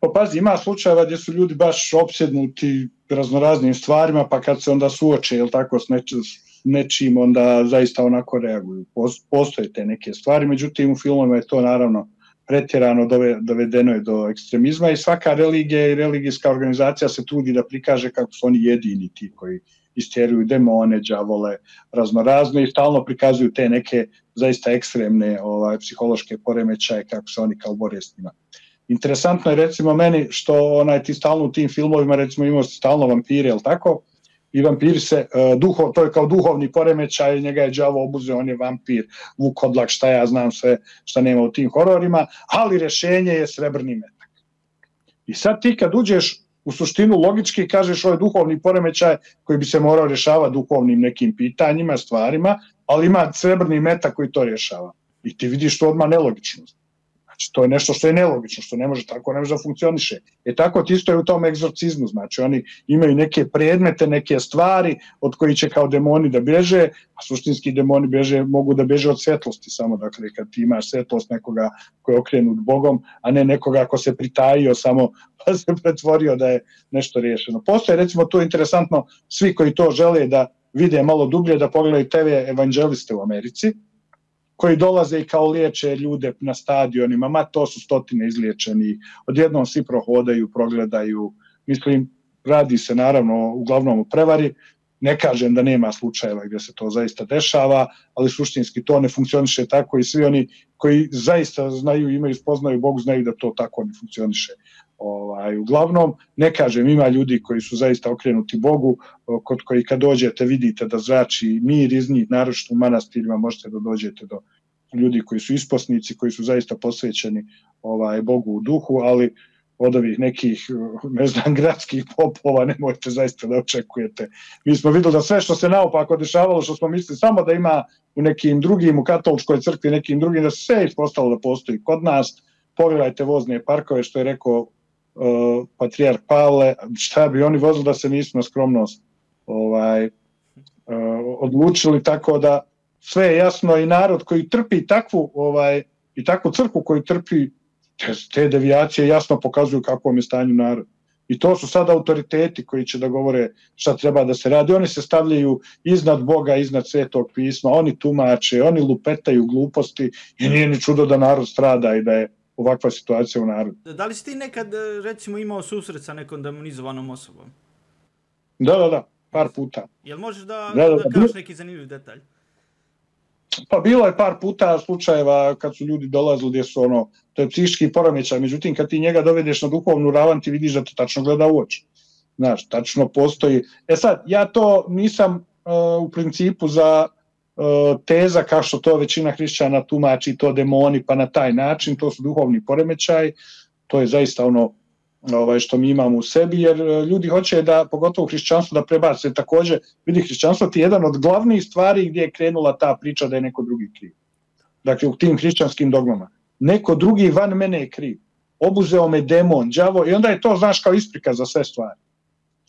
Pa pazi, ima slučajeva gdje su ljudi baš opsjednuti raznoraznim stvarima, pa kad se onda suoče, jel tako, s nečim, onda zaista onako reaguju. Postoje te neke stvari, međutim u filmovima je to naravno pretjerano, dovedeno je do ekstremizma i svaka religija i religijska organizacija se trudi da prikaže kako su oni jedini ti koji istjeruju demone, đavole, raznorazne i stalno prikazuju te neke zaista ekstremne psihološke poremećaje kako se oni kao bore s njima. Interesantno je recimo meni što ti stalno u tim filmovima recimo imao stalno vampire, jel tako? I vampiri se, to je kao duhovni poremećaj, njega je đavo obuzeo, on je vampir, vukodlak, šta ja znam sve šta nema u tim hororima, ali rješenje je srebrni metak. I sad ti kad uđeš u suštinu logički kažeš ovo je duhovni poremećaj koji bi se morao rješavati duhovnim nekim pitanjima, stvarima, ali ima srebrni metak koji to rješava. I ti vidiš to odmah nelogičnost. Znači, to je nešto što je nelogično, što ne može tako, ne može da funkcioniše. Tako ti isto je u tom egzorcizmu, znači oni imaju neke predmete, neke stvari od koji će kao demoni da bježe, a suštinski demoni mogu da bježe od svjetlosti samo, dakle, kad ti imaš svjetlost nekoga koji je okrenut Bogom, a ne nekoga ko se pritajio samo pa se pretvorio da je nešto riješeno. Postoje, recimo, to interesantno, svi koji to žele da vide malo dublje, da pogledaju TV evanđeliste u Americi, koji dolaze i kao liječe ljude na stadionima, to su stotine izliječeni, odjednom svi prohodaju, progledaju, mislim, radi se naravno uglavnom o prevari, ne kažem da nema slučajeva gdje se to zaista dešava, ali suštinski to ne funkcioniše tako i svi oni koji zaista znaju, imaju, spoznaju Bogu, znaju da to tako ne funkcioniše. Uglavnom, ne kažem, ima ljudi koji su zaista okrenuti Bogu, kod koji kad dođete vidite da zrači mir iz njih, naročito u manastirima možete da dođete do ljudi koji su isposnici, koji su zaista posvećeni Bogu u duhu, ali od ovih nekih, ne znam, gradskih popova nemojte zaista da očekujete. Mi smo vidjeli da sve što se naopako dešavalo, što smo mislili samo da ima u nekim drugim, u katoličkoj crkvi, nekim drugim, da sve ispostalo da postoji kod nas. Pogledajte vozne parkove, što je rekao patrijarh Pavle, šta bi oni vozili da se nisu na skromnost odlučili, tako da sve je jasno i narod koji trpi takvu crkvu koju trpi, te devijacije jasno pokazuju kakvom je stanju narod. I to su sad autoriteti koji će da govore šta treba da se radi. Oni se stavljaju iznad Boga, iznad Svetog pisma, oni tumače, oni lupetaju gluposti i nije ni čudo da narod strada i da je ovakva situacija u narodu. Da li si ti nekad, recimo, imao susret sa nekom demonizovanom osobom? Da, par puta. Jel možeš da kažeš neki zanimljiv detalj? Pa bilo je par puta slučajeva kad su ljudi dolazili gdje su to je psihički poremećaj, međutim kad ti njega dovedeš na duhovnu ravan ti vidiš da te tačno gleda u oči. Znaš, tačno postoji. Sad, ja to nisam u principu za teza kao što to većina hrišćana tumači, to demoni pa na taj način, to su duhovni poremećaj, to je zaista što mi imamo u sebi, jer ljudi hoće da, pogotovo u hrišćanstvu, da prebace. Također, vidi, hrišćanstvo ti je jedan od glavnih stvari gdje je krenula ta priča da je neko drugi kriv. Dakle, u tim hrišćanskim dogmama. Neko drugi van mene je kriv. Obuzeo me demon, đavo, i onda je to, znaš, kao isprika za sve stvari.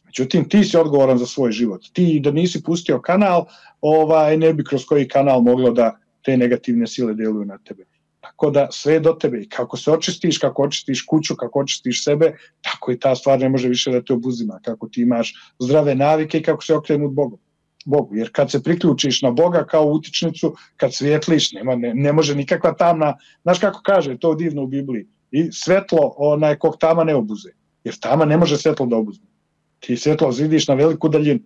Međutim, ti si odgovoran za svoj život. Ti da nisi pustio kanal, ne bi kroz koji kanal moglo da te negativne sile djeluju na tebe. Tako da sve je do tebe i kako se očistiš, kako očistiš kuću, kako očistiš sebe, tako i ta stvar ne može više da te obuzima. Kako ti imaš zdrave navike i kako se okrenut Bogu. Jer kad se priključiš na Boga kao utičnicu, kad svijetliš, ne može nikakva tamna, znaš kako kaže, to je divno u Bibliji, i svetlo kog tama ne obuze. Jer tama ne može svetlo da obuzme. Ti svetlo vidiš na veliku daljinu.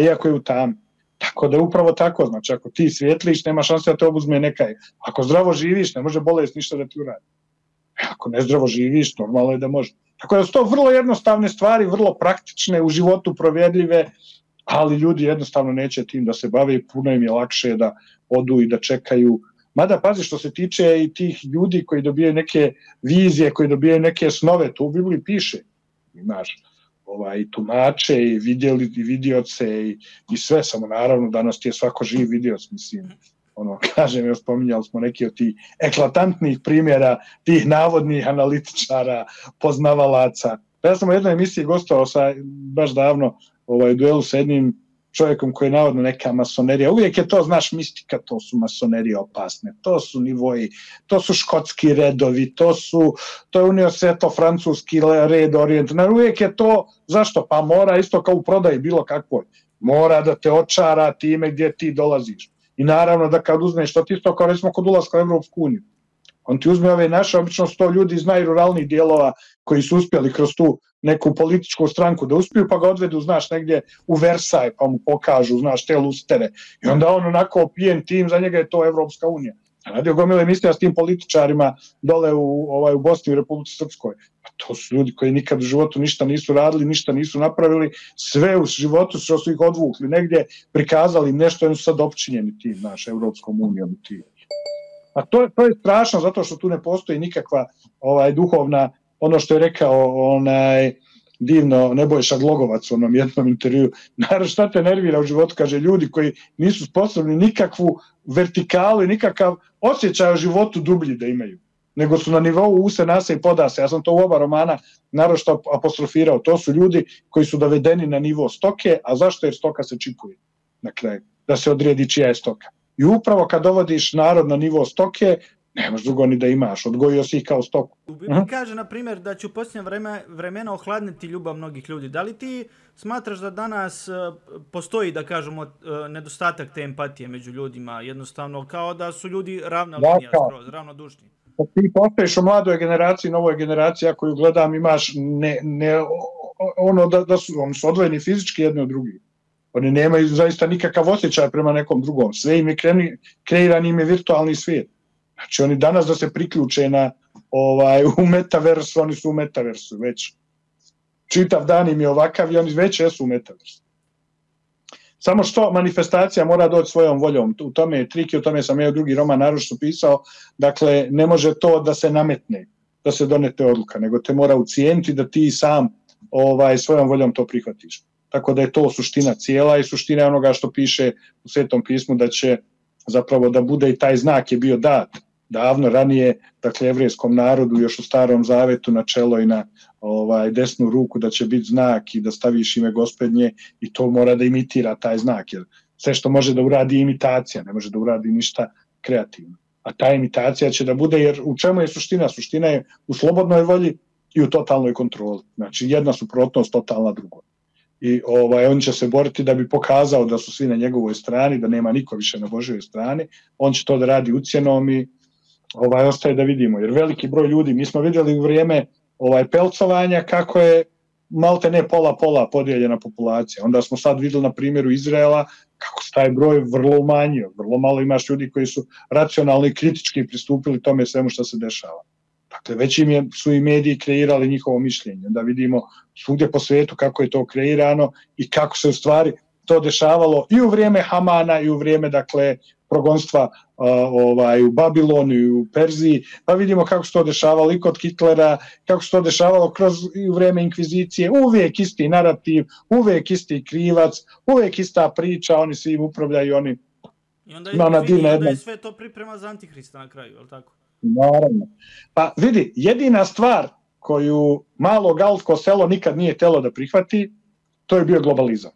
Iako je u tami. Tako da je upravo tako, znači ako ti svijetliš, nema šanse da te obuzme nekaj. Ako zdravo živiš, ne može bolest ništa da ti uradi. Ako nezdravo živiš, normalno je da može. Tako da su to vrlo jednostavne stvari, vrlo praktične, u životu provjerljive, ali ljudi jednostavno neće tim da se bave i puno im je lakše da odu i da čekaju. Mada, pazi, što se tiče i tih ljudi koji dobijaju neke vizije, koji dobijaju neke snove, to u Bibliji piše, imaš i tumače i vidioce i sve, samo naravno danas ti je svako živ vidioc, mislim, kažem, spominjali smo neki od tih eklatantnih primjera, tih navodnih analitičara, poznavalaca. Ja sam u jednoj emisiji gostovao baš davno duelu sa jednim čovjekom koji je navodno neka masonerija. Uvijek je to, znaš, mistika, to su masonerije opasne, to su nivoji, to su škotski redovi, to je unio sveto francuski red orijent. Uvijek je to, zašto? Pa mora, isto kao u prodaji bilo kakvoj, mora da te očara time gdje ti dolaziš. I naravno da kad uzmeš to, isto kao recimo kod ulaska u Evropsku uniju, on ti uzme ove naše, obično 100 ljudi iz najruralnijih dijelova koji su uspjeli kroz tu neku političku stranku da uspiju, pa ga odvedu, znaš, negdje u Versaj, pa mu pokažu, znaš, te lustere. I onda on onako opijen tim, za njega je to Evropska unija. Radio gomile emisija s tim političarima dole u Bosni i Republici Srpskoj. Pa to su ljudi koji nikad u životu ništa nisu radili, ništa nisu napravili, sve u životu što su ih odvukli, negdje prikazali nešto, oni su sad opčinjeni tim, znaš, Evropskom unijom i tim. A to je strašno, zato što tu ne postoji nikakva duhovna, ono što je rekao divno Nebojša Glogovac u onom jednom intervju, naravno šta te nervira u životu, kaže, ljudi koji nisu sposobni nikakvu vertikalu i nikakav osjećaj o životu dublji da imaju, nego su na nivou use, nase i podase. Ja sam to u oba romana naravno što apostrofirao, to su ljudi koji su dovedeni na nivo stoke, a zašto? Jer stoka se čipuje na kraju, da se odredi čija je stoka. I upravo kad dovodiš narod na nivo stoke, nemaš drugo ni da imaš, odgojio si ih kao stoku. U Bibliji kaže, na primjer, da će u posljednje vremena ohladniti ljubav mnogih ljudi. Da li ti smatraš da danas postoji, da kažemo, nedostatak te empatije među ljudima, jednostavno kao da su ljudi ravna linija, skroz, ravnodušni? Ti postoješ u mladoj generaciji, novoj generaciji, ako ju gledam, imaš oni su odvojeni fizički jedni od drugih. Oni nemaju zaista nikakav osjećaj prema nekom drugom. Sve im je kreiran im je virtualni svijet. Znači oni danas da se priključe u metaversu, oni su u metaversu već. Čitav dan im je ovakav i oni već jesu u metaversu. Samo što manifestacija mora doći svojom voljom. U tome je trik i o tome sam ja drugi roman naročito pisao. Dakle, ne može to da se nametne, da se donete odluka, nego te mora ucijeniti da ti sam svojom voljom to prihvatiš. Tako da je to suština cijela i suština onoga što piše u Svetom pismu, da će zapravo da bude i taj znak je bio dat davno ranije, dakle jevrejskom narodu još u Starom Zavetu na čelo i na desnu ruku, da će biti znak i da staviš ime Gospodnje i to mora da imitira taj znak, jer sve što može da uradi imitacija, ne može da uradi ništa kreativno. A ta imitacija će da bude, jer u čemu je suština? Suština je u slobodnoj volji i u totalnoj kontroli. Znači, jedna suprotnost totalna drugoj. I on će se boriti da bi pokazao da su svi na njegovoj strani, da nema niko više na Božjoj strani. On će to da radi ucjenom i ostaje da vidimo. Jer veliki broj ljudi, mi smo vidjeli u vrijeme pelcovanja kako je malte ne pola podijeljena populacija. Onda smo sad vidjeli na primjeru Izraela kako se taj broj vrlo umanjio. Vrlo malo imaš ljudi koji su racionalno i kritički pristupili tome svemu što se dešava. Dakle, već su i mediji kreirali njihovo mišljenje. Da vidimo svugdje po svijetu kako je to kreirano i kako se u stvari to dešavalo i u vrijeme Hamana i u vrijeme, dakle, progonstva u Babilonu i u Perziji, pa vidimo kako se to dešavalo i kod Hitlera, kako se to dešavalo i u vrijeme inkvizicije, uvijek isti narativ, uvijek isti krivac, uvijek ista priča, oni svi im upravljaju, oni... I onda je sve to priprema za Antihrista na kraju, je li tako? Naravno. Pa vidi, jedina stvar koju malo galsko selo nikad nije htjelo da prihvati, to je bio globalizam.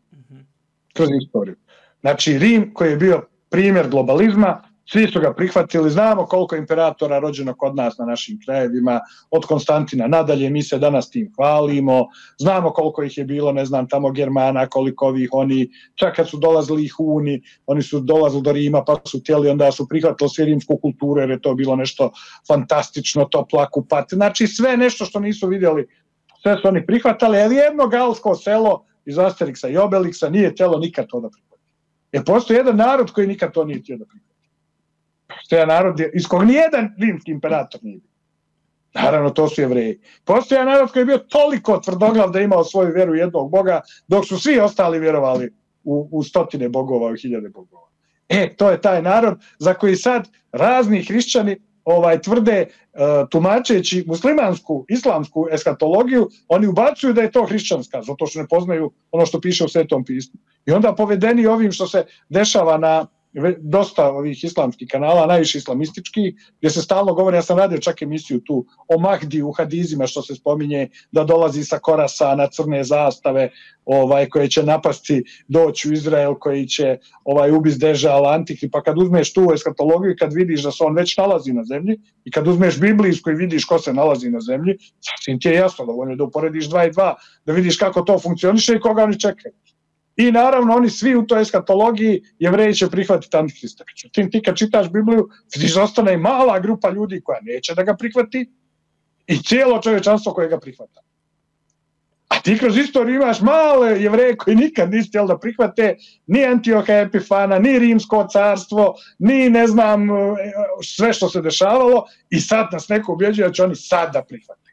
Kroz istoriju. Znači, Rim koji je bio primjer globalizma, svi su ga prihvatili, znamo koliko imperatora rođeno kod nas na našim krajevima, od Konstantina nadalje, mi se danas tim hvalimo, znamo koliko ih je bilo, ne znam, tamo Germana, koliko ovih oni, čak kad su dolazili i Huni, oni su dolazili do Rima pa su htjeli, onda su prihvatili svi rimsku kulturu jer je to bilo nešto fantastično, topla kupat, znači sve nešto što nisu vidjeli, sve su oni prihvatali, ali jedno galsko selo iz Asterixa i Obelixa nije htjelo nikad to da prihvati. Jer postoji jedan narod koji nikad to nije htio da prihvati. Postoji narod iz kog nijedan rimski imperator nije bio. Naravno, to su Jevreji. Postoji narod koji je bio toliko tvrdoglav da je imao svoju vjeru jednog boga, dok su svi ostali vjerovali u stotine bogova, u hiljade bogova. To je taj narod za koji sad razni hrišćani tvrde, tumačeći muslimansku, islamsku eskatologiju, oni ubacuju da je to hrišćanska, zato što ne poznaju ono što piše u Svetom pismu. I onda povedeni ovim što se dešava na dosta ovih islamskih kanala, najviše islamističkih, gdje se stalno govori, ja sam radio čak emisiju tu o Mahdi u hadizima, što se spominje da dolazi sa Korasana, crne zastave, koje će napasti, doći u Izrael, koji će ubiti Dežal, Antihrist, pa kad uzmeš tu eskatologiju, kad vidiš da se on već nalazi na zemlji, i kad uzmeš biblijsku i vidiš ko se nalazi na zemlji, sasvim ti je jasno da uporediš 2 i 2, da vidiš kako to funkcioniše i koga oni čekaju. I naravno oni svi u toj eskatologiji Jevreji će prihvatiti Antihrista. Ti kad čitaš Bibliju, vidiš da ostane mala grupa ljudi koja neće da ga prihvati i cijelo čovječanstvo koje ga prihvata. A ti kroz istoriju imaš male Jevreje koji nikad nisu htjeli da prihvate ni Antioha Epifana, ni Rimsko carstvo, ni ne znam sve što se dešavalo i sad nas neko ubjeđuje da će oni sad da prihvate.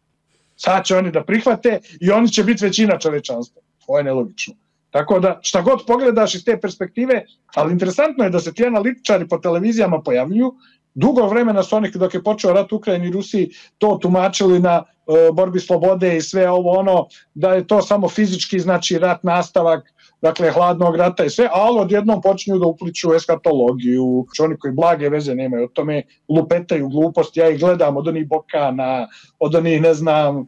Sad će oni da prihvate i oni će biti većina čovječanstva. To je nelogično. Tako da šta god pogledaš iz te perspektive, ali interesantno je da se ti analitičari po televizijama pojavljuju, dugo vremena su oni dok je počeo rat u Ukrajini i Rusiji to tumačili na borbi slobode i sve ovo da je to samo fizički, znači rat nastavak, dakle hladnog rata i sve, ali odjednom počinju da upliču eskatologiju, oni koji blage veze nemaju o tome, lupetaju gluposti, ja ih gledam od onih Bokana, od onih ne znam,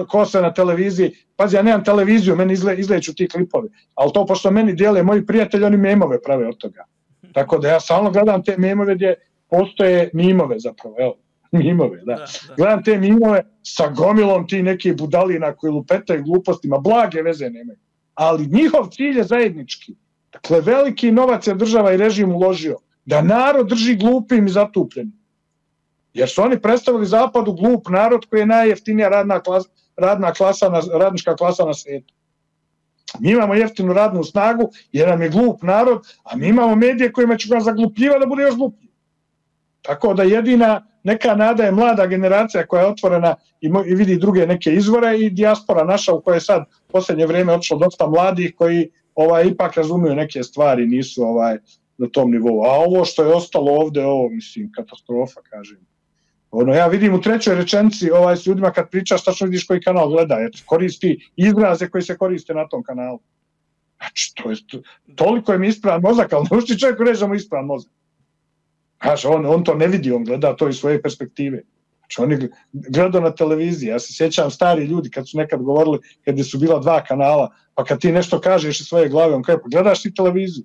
ko se na televiziji, pazi, ja nemam televiziju, meni izleću ti klipovi, ali to pošto meni dijele moji prijatelji, oni memove prave od toga. Tako da ja stalno gledam te memove gdje postoje mimove zapravo, evo, mimove, da. Gledam te mimove sa gomilom ti neki budalina koji lupetaju glupostima, blage veze nemaju. Ali njihov cilj je zajednički. Dakle, veliki novac je država i režim uložio da narod drži glupim i zatupljenim. Jer su oni predstavili zapadu glup narod koji je najjeftinija radnička klasa na svijetu. Mi imamo jeftinu radnu snagu jer nam je glup narod, a mi imamo medije kojima će ga zaglupljiva da bude još gluplji. Tako da jedina neka nada je mlada generacija koja je otvorena i vidi druge neke izvore i dijaspora naša u kojoj je sad posljednje vrijeme otišlo dosta mladih koji ipak razumiju neke stvari, nisu na tom nivou. A ovo što je ostalo ovdje, mislim, katastrofa, kažem. Ja vidim u trećoj rečenici s ljudima kad pričaš, tačno vidiš koji kanal gleda, koristi izraze koji se koriste na tom kanalu. Znači, toliko je mi ispravan mozak, ali ne ušti čovjeku reći da mu ispravan mozak. Znači, on to ne vidi, on gleda to iz svoje perspektive. Znači, on je gledao na televiziji. Ja se sjećam stari ljudi kad su nekad govorili, kad su bila 2 kanala, pa kad ti nešto kažeš iz svoje glave, on kaže, pa gledaš ti televiziju.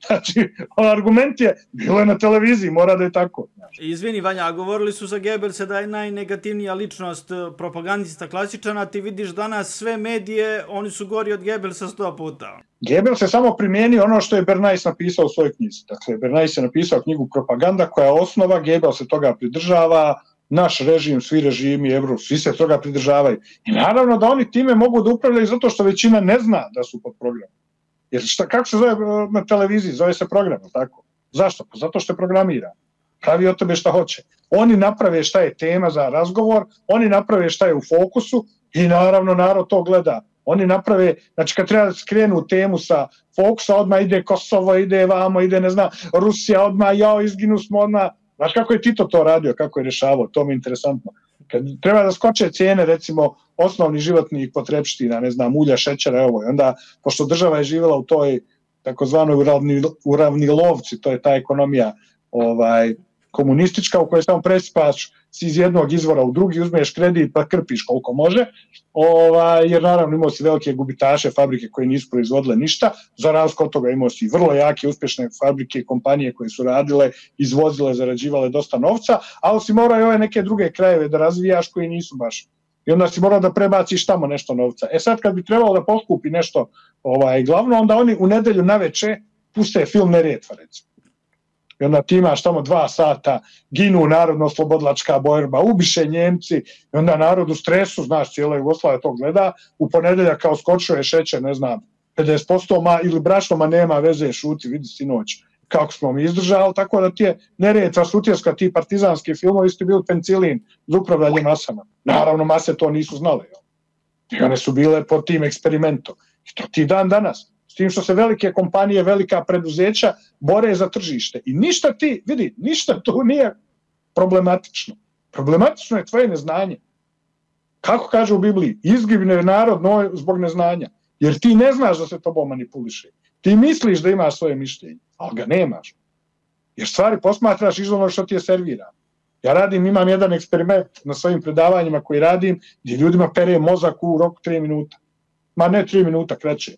Znači, argument je, bilo je na televiziji, mora da je tako. Izvini, Vanja, govorili su za Goebbelsa da je najnegativnija ličnost propagandista klasičan, a ti vidiš danas sve medije, oni su gori od Goebbelsa 100 puta. Goebbels je samo primijenio ono što je Bernays napisao u svojoj knjizi. Dakle, Bernays je napisao knjigu Propaganda koja je osnova, Goebbels se toga pridržava, naš režim, svi režimi, svi se toga pridržavaju. I naravno da oni time mogu da upravljaju zato što većina ne zna da su pod programom. Jer kako se zove na televiziji? Zove se program, tako? Zašto? Pa zato što je programiran. Pravi od tebe šta hoće. Oni naprave šta je tema za razgovor, oni naprave šta je u fokusu i naravno narod to gleda. Oni naprave, znači kad treba skrenu temu sa fokusa, odmah ide Kosovo, ide vamo, ide ne znam, Rusija odmah, jao, izginu smo odmah. Znaš kako je Tito to radio, kako je rješavao, to mi je interesantno. Kad treba da skoče cijene, recimo, osnovnih životnih potrepština, ne znam, ulja, šećera, evo, onda, pošto država je živjela u toj takozvanoj uravnilovci, to je ta ekonomija komunistička u kojoj samo presipaš iz jednog izvora u drugi, uzmeš kredit pa krpiš koliko može, jer naravno imao si velike gubitaše, fabrike koje nisu proizvodile ništa, za razliku od toga imao si vrlo jake, uspješne fabrike i kompanije koje su radile, izvozile, zarađivale dosta novca, ali si morao i ove neke druge krajeve da razvijaš koji nisu baš. I onda si morao da prebaciš tamo nešto novca. Sad kad bi trebalo da poskupi nešto glavno, onda oni u nedelju naveče puste film Neretva, recimo. I onda ti imaš tamo 2 sata, ginu narodno-slobodlačka borba, ubiše Njemci, i onda narod u stresu, znaš, cijela Jugoslavija to gleda, u ponedeljak kao skočio je šećer, ne znam, 50%, ili brašno, ma nema veze, šuti, vidi sinoć kako smo mi izdržali, tako da ti je Neretva, Sutjeska, ti partizanski filmovi su bili penicilin za upravljanje masama. Naravno, mase to nisu znale. I one su bile pod tim eksperimentom. I to ti dan danas. S tim što se velike kompanije, velika preduzeća bore za tržište. I ništa ti, vidi, ništa tu nije problematično. Problematično je tvoje neznanje. Kako kaže u Bibliji, izgine narod zbog neznanja. Jer ti ne znaš da se tobom manipuliše. Ti misliš da imaš svoje mišljenje, ali ga nemaš. Jer stvari posmatraš iz onog što ti je servirano. Ja imam jedan eksperiment na svojim predavanjima koji radim, gdje ljudima pere mozak u roku 3 minuta. Ma ne 3 minuta, kraće.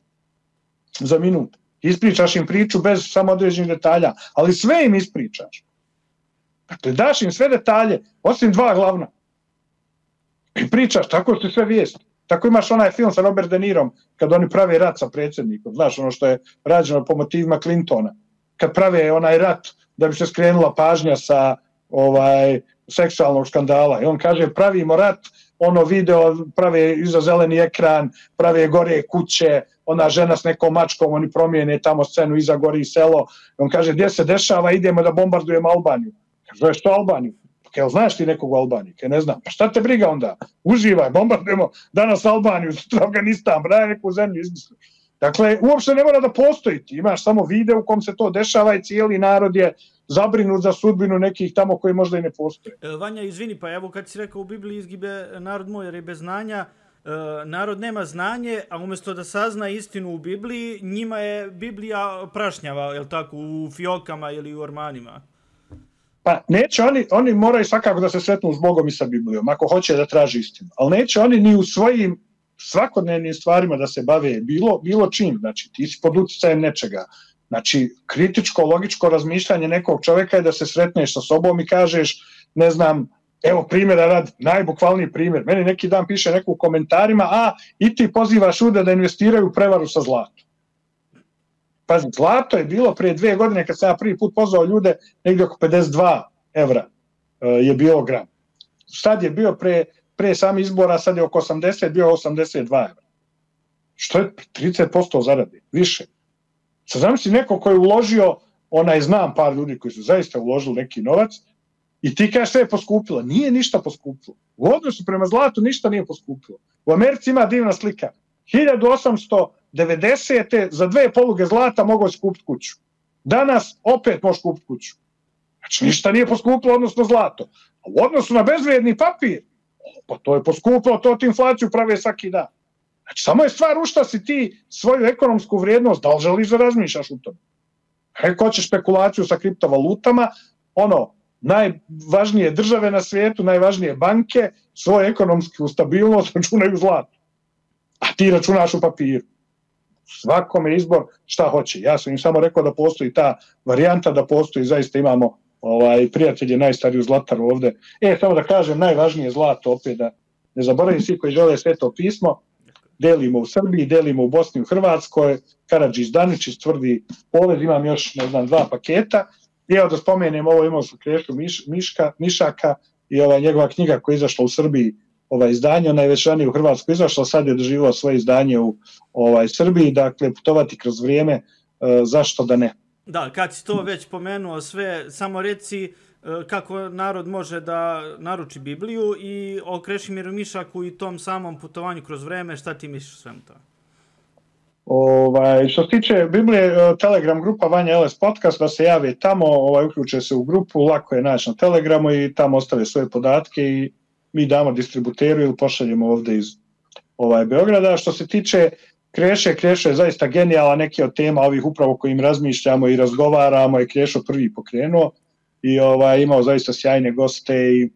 Za minut. Ispričaš im priču bez samo određenih detalja, ali sve im ispričaš. Dakle, daš im sve detalje, osim 2 glavna. I pričaš, tako su sve vijesti. Tako imaš onaj film sa Robert De Nirom, kad oni prave rat sa predsjednikom, znaš, ono što je rađeno po motivima Clintona. Kad prave onaj rat da bi se skrenula pažnja sa seksualnog skandala. I on kaže, pravimo rat, video, prave iza zeleni ekran, prave gore kuće, ona žena s nekom mačkom, oni promijene tamo scenu, iza gori selo. On kaže, gdje se dešava, idemo da bombardujemo Albaniju. Kaže, što Albaniju? Jel znaš ti nekog u Albaniji? Ne znam. Pa šta te briga onda? Uživaj, bombardujemo danas Albaniju, sutra Afganistan, braj neku zemlju izmisli. Dakle, uopšte ne mora da postoji. Ti imaš samo video u kom se to dešava i cijeli narod je zabrinut za sudbinu nekih tamo koji možda i ne postoje. Vanja, izvini, pa evo kad si rekao u Bibliji izgibe narod moj jer je bez znanja, narod nema znanje, a umjesto da sazna istinu u Bibliji, njima je Biblija prašnjava, jel tako, u fiokama ili u ormanima. Pa neće oni moraju svakako da se sretnu s Bogom i sa Biblijom, ako hoće da traži istinu. Ali neće oni ni u svojim svakodnevnim stvarima da se bave bilo čim. Znači, ti si pod utjecajem nečega. Znači, kritičko, logičko razmišljanje nekog čovjeka je da se sretneš sa sobom i kažeš, ne znam, evo primjera rad, najbukvalniji primjer. Meni neki dan piše neko u komentarima, i ti pozivaš ljude da investiraju u prevaru sa zlatom. Pazi, zlato je bilo prije 2 godine kad sam ja prvi put pozvao ljude, negdje oko 52 evra je bio gram. Sad je bio pre sami izbora, sad je oko 80, bio 82 evra. Što je 30% zarade, više. Sad zamisli neko koji je uložio, znam par ljudi koji su zaista uložili neki novac, i ti kažeš sve je poskupilo. Nije ništa poskupilo. U odnosu prema zlatu ništa nije poskupilo. U Americi ima divna slika. 1890. za 2 poluge zlata mogao si kupiti kuću. Danas opet možeš kupiti kuću. Znači ništa nije poskupilo odnosno zlato. A u odnosu na bezvrijedni papir, pa to je poskupilo, to ti inflaciju prave svaki dan. Znači samo je stvar u šta si ti svoju ekonomsku vrijednost, da li želiš da razmišljaš u tome. Ako hoćeš špekulaciju sa kriptovalutama, najvažnije države na svijetu, najvažnije banke, svoju ekonomsku stabilnost računaju zlato. A ti računaš u papiru. svakome izbor šta hoće. Ja sam im samo rekao da postoji ta varijanta, da postoji, zaista imamo prijatelje najstariju Zlataru ovde. Samo da kažem, najvažnije zlato, opet da ne zaboravim, svi koji žele Sveto pismo, delimo u Srbiji, delimo u Bosni, u Hrvatskoj, Karadžić, Daničić, tvrdi poved, imam još, ne znam, 2 paketa. I evo da spomenem, ovo imao su Krešu Mišaka i njegova knjiga koja je izašla u Srbiji, izdanje, ona je već ranije u Hrvatskoj izašla, sad je doživjela svoje izdanje u Srbiji, dakle, putovati kroz vrijeme, zašto da ne. Da, kad si to već pomenuo sve, samo reci kako narod može da naruči Bibliju i o Krešimiru Mišaku i tom samom putovanju kroz vreme, šta ti misliš o svemu to? Što se tiče Biblije, Telegram grupa Vanja LS Podcast, da se jave tamo, uključe se u grupu, lako je naći na Telegramu i tamo ostave svoje podatke i mi damo distributeru ili pošaljemo ovde iz Beograda. Što se tiče Kreše je zaista genijala, neke od tema ovih upravo kojim razmišljamo i razgovaramo je Krešo prvi pokrenuo i imao zaista sjajne goste i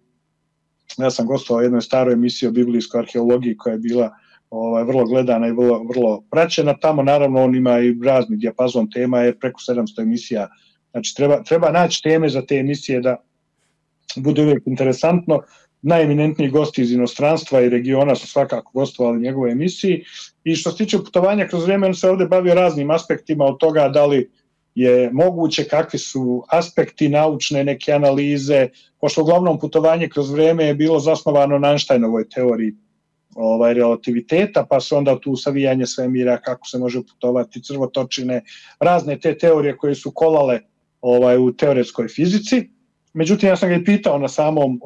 ja sam gostovao u jednoj staroj emisiji o biblijskoj arheologiji koja je bila vrlo gledana i vrlo praćena. Tamo naravno on ima i razni dijapazon tema, je preko 700 emisija. Znači treba naći teme za te emisije da bude uvijek interesantno. Najeminentniji gosti iz inostranstva i regiona su svakako gostovali u njegovoj emisiji. I što se tiče putovanja kroz vrijeme, on se ovdje bavio raznim aspektima od toga da li je moguće, kakvi su aspekti naučne neke analize, pošto uglavnom putovanje kroz vrijeme je bilo zasnovano na Einsteinovoj teoriji relativiteta, pa su onda tu savijanje svemira, kako se može putovati, crvotočine, razne te teorije koje su kolale u teoretskoj fizici. Međutim, ja sam ga i pitao na samom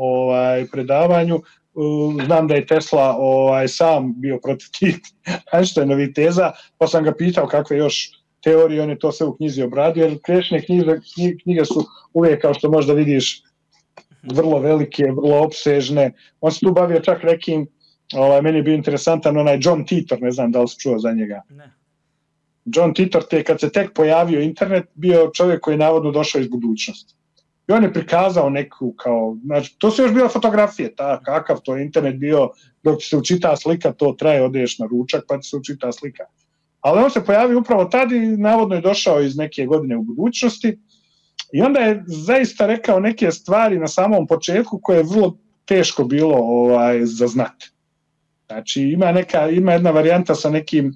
predavanju, znam da je Tesla sam bio protiv tih Einsteinovih teza, pa sam ga pitao kakve još teorije, on je to sve u knjizi obradio, jer Krešine knjige su uvijek, kao što možda vidiš, vrlo velike, vrlo opsežne. On se tu bavio čak nekim, meni je bio interesantan onaj John Titor, ne znam da li si čuo za njega. Ne. John Titor, kad se tek pojavio internet, bio čovjek koji je navodno došao iz budućnosti. I on je prikazao neku kao, znači, to su još bila fotografije, kakav to je internet bio, dok se učita slika, to traje, odeš na ručak pa ti se učita slika. Ali on se pojavio upravo tad i navodno je došao iz neke godine u budućnosti i onda je zaista rekao neke stvari na samom početku koje je vrlo teško bilo za znati. Znači ima jedna varijanta sa nekim,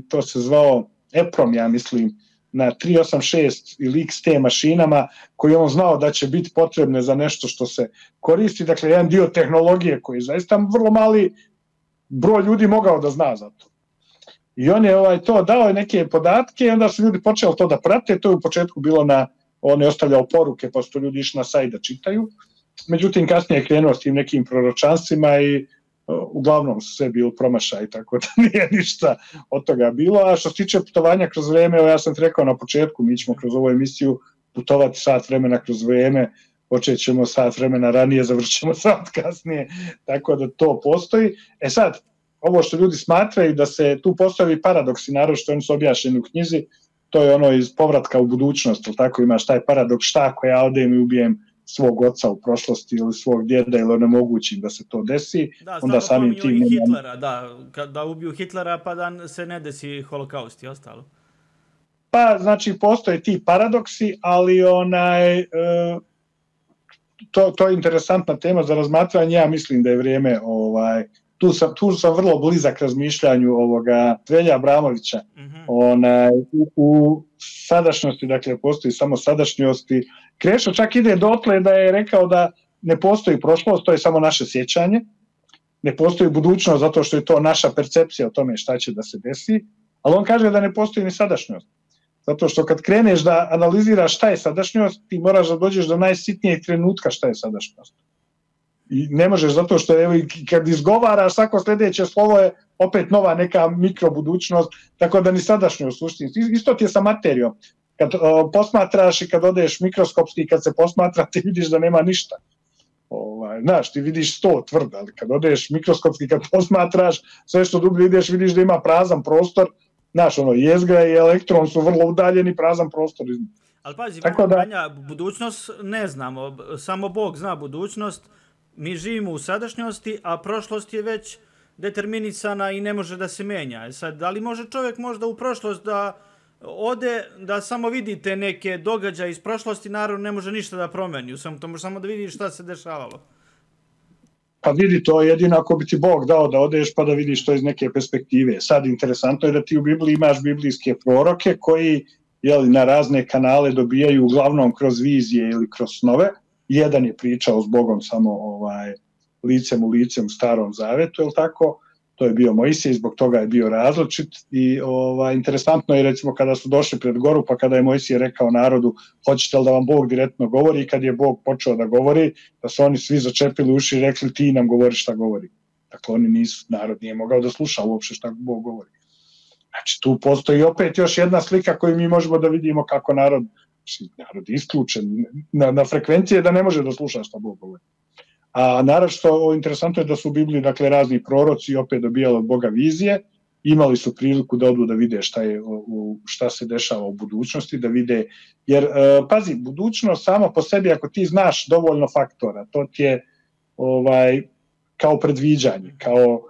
to se zvao EPROM, ja mislim, na 386 ili XT mašinama koji on znao da će biti potrebne za nešto što se koristi. Dakle, jedan dio tehnologije koji je zaista vrlo mali broj ljudi mogao da zna za to. I on je to dao neke podatke i onda su ljudi počeli to da prate. To je u početku bilo on je ostavljao poruke pa su to ljudi išli na sajt da čitaju. Međutim, kasnije je krenuo s tim nekim proročanstvima i uglavnom su sve bilo promašaj, tako da nije ništa od toga bilo. A što se tiče putovanja kroz vrijeme, ja sam ti rekao na početku, mi ćemo kroz ovu emisiju putovati sat vremena kroz vrijeme, počet ćemo sat vremena ranije, završit ćemo sat kasnije, tako da to postoji. Sad, ovo što ljudi smatraju da se tu postavi paradoksi, naravno što oni su objašnjeni u knjizi, to je ono iz povratka u budućnost, tako imaš taj paradoks, šta ako ja odem i ubijem svog oca u prošlosti ili svog djeda ili onemogućim da se to desi. Da, onda samim tim i Hitlera, da ubiju Hitlera pa da se ne desi holokaust i ostalo. Pa, znači, postoje ti paradoksi, ali to je interesantna tema za razmatranje. Ja mislim da je vrijeme, tu sam vrlo blizak razmišljanju Velja Abramovića. U sadašnjosti, dakle, postoji samo sadašnjosti. Krešo čak ide dotle da je rekao da ne postoji prošlost, to je samo naše sjećanje. Ne postoji budućnost zato što je to naša percepcija o tome šta će da se desi, ali on kaže da ne postoji ni sadašnjost. Zato što kad kreneš da analiziraš šta je sadašnjost, ti moraš da dođeš do najsitnijeg trenutka šta je sadašnjost. I ne možeš zato što kad izgovaraš svako sljedeće slovo je opet nova neka mikrobudućnost, tako da ni sadašnjost suštinski. Isto ti je sa materijom. Kad posmatraš i kad odeš mikroskopski, kad se posmatra, ti vidiš da nema ništa. Znaš, ti vidiš 100 tvrd, ali kad odeš mikroskopski, kad posmatraš, sve što dublje ideš, vidiš da ima prazan prostor. Znaš, jezgra i elektron su vrlo udaljeni, prazan prostor. Ali pazi, budućnost ne znamo, samo Bog zna budućnost. Mi živimo u sadašnjosti, a prošlost je već determinisana i ne može da se menja. Sad, da li može čovjek možda u prošlost da ode, da samo vidite neke događaje iz prošlosti, naravno ne može ništa da promeni, to može samo da vidi šta se dešavalo. Pa vidi, to jedino ako bi ti Bog dao da odeš pa da vidiš to iz neke perspektive. Sad interesantno je da ti u Bibliji imaš biblijske proroke koji na razne kanale dobijaju uglavnom kroz vizije ili kroz snove. Jedan je pričao s Bogom samo licem u licem u Starom Zavetu, je li tako? To je bio Mojsije, zbog toga je bio različit i interesantno je recimo kada su došli pred goru, pa kada je Mojsije rekao narodu hoćete li da vam Bog direktno govori, i kad je Bog počeo da govori, da su oni svi začepili uši i rekli ti nam govori šta govori. Dakle, oni nisu, narod nije mogao da sluša uopšte šta Bog govori. Znači, tu postoji opet još jedna slika koju mi možemo da vidimo kako narod je isključen na frekvencije da ne može da sluša šta Bog govori. A naravno što interesantno je da su u Bibliji razni proroci opet dobijali od Boga vizije, imali su priliku da odu da vide šta se dešava u budućnosti, da vide, jer pazi, budućnost samo po sebi ako ti znaš dovoljno faktora, to ti je kao predviđanje, kao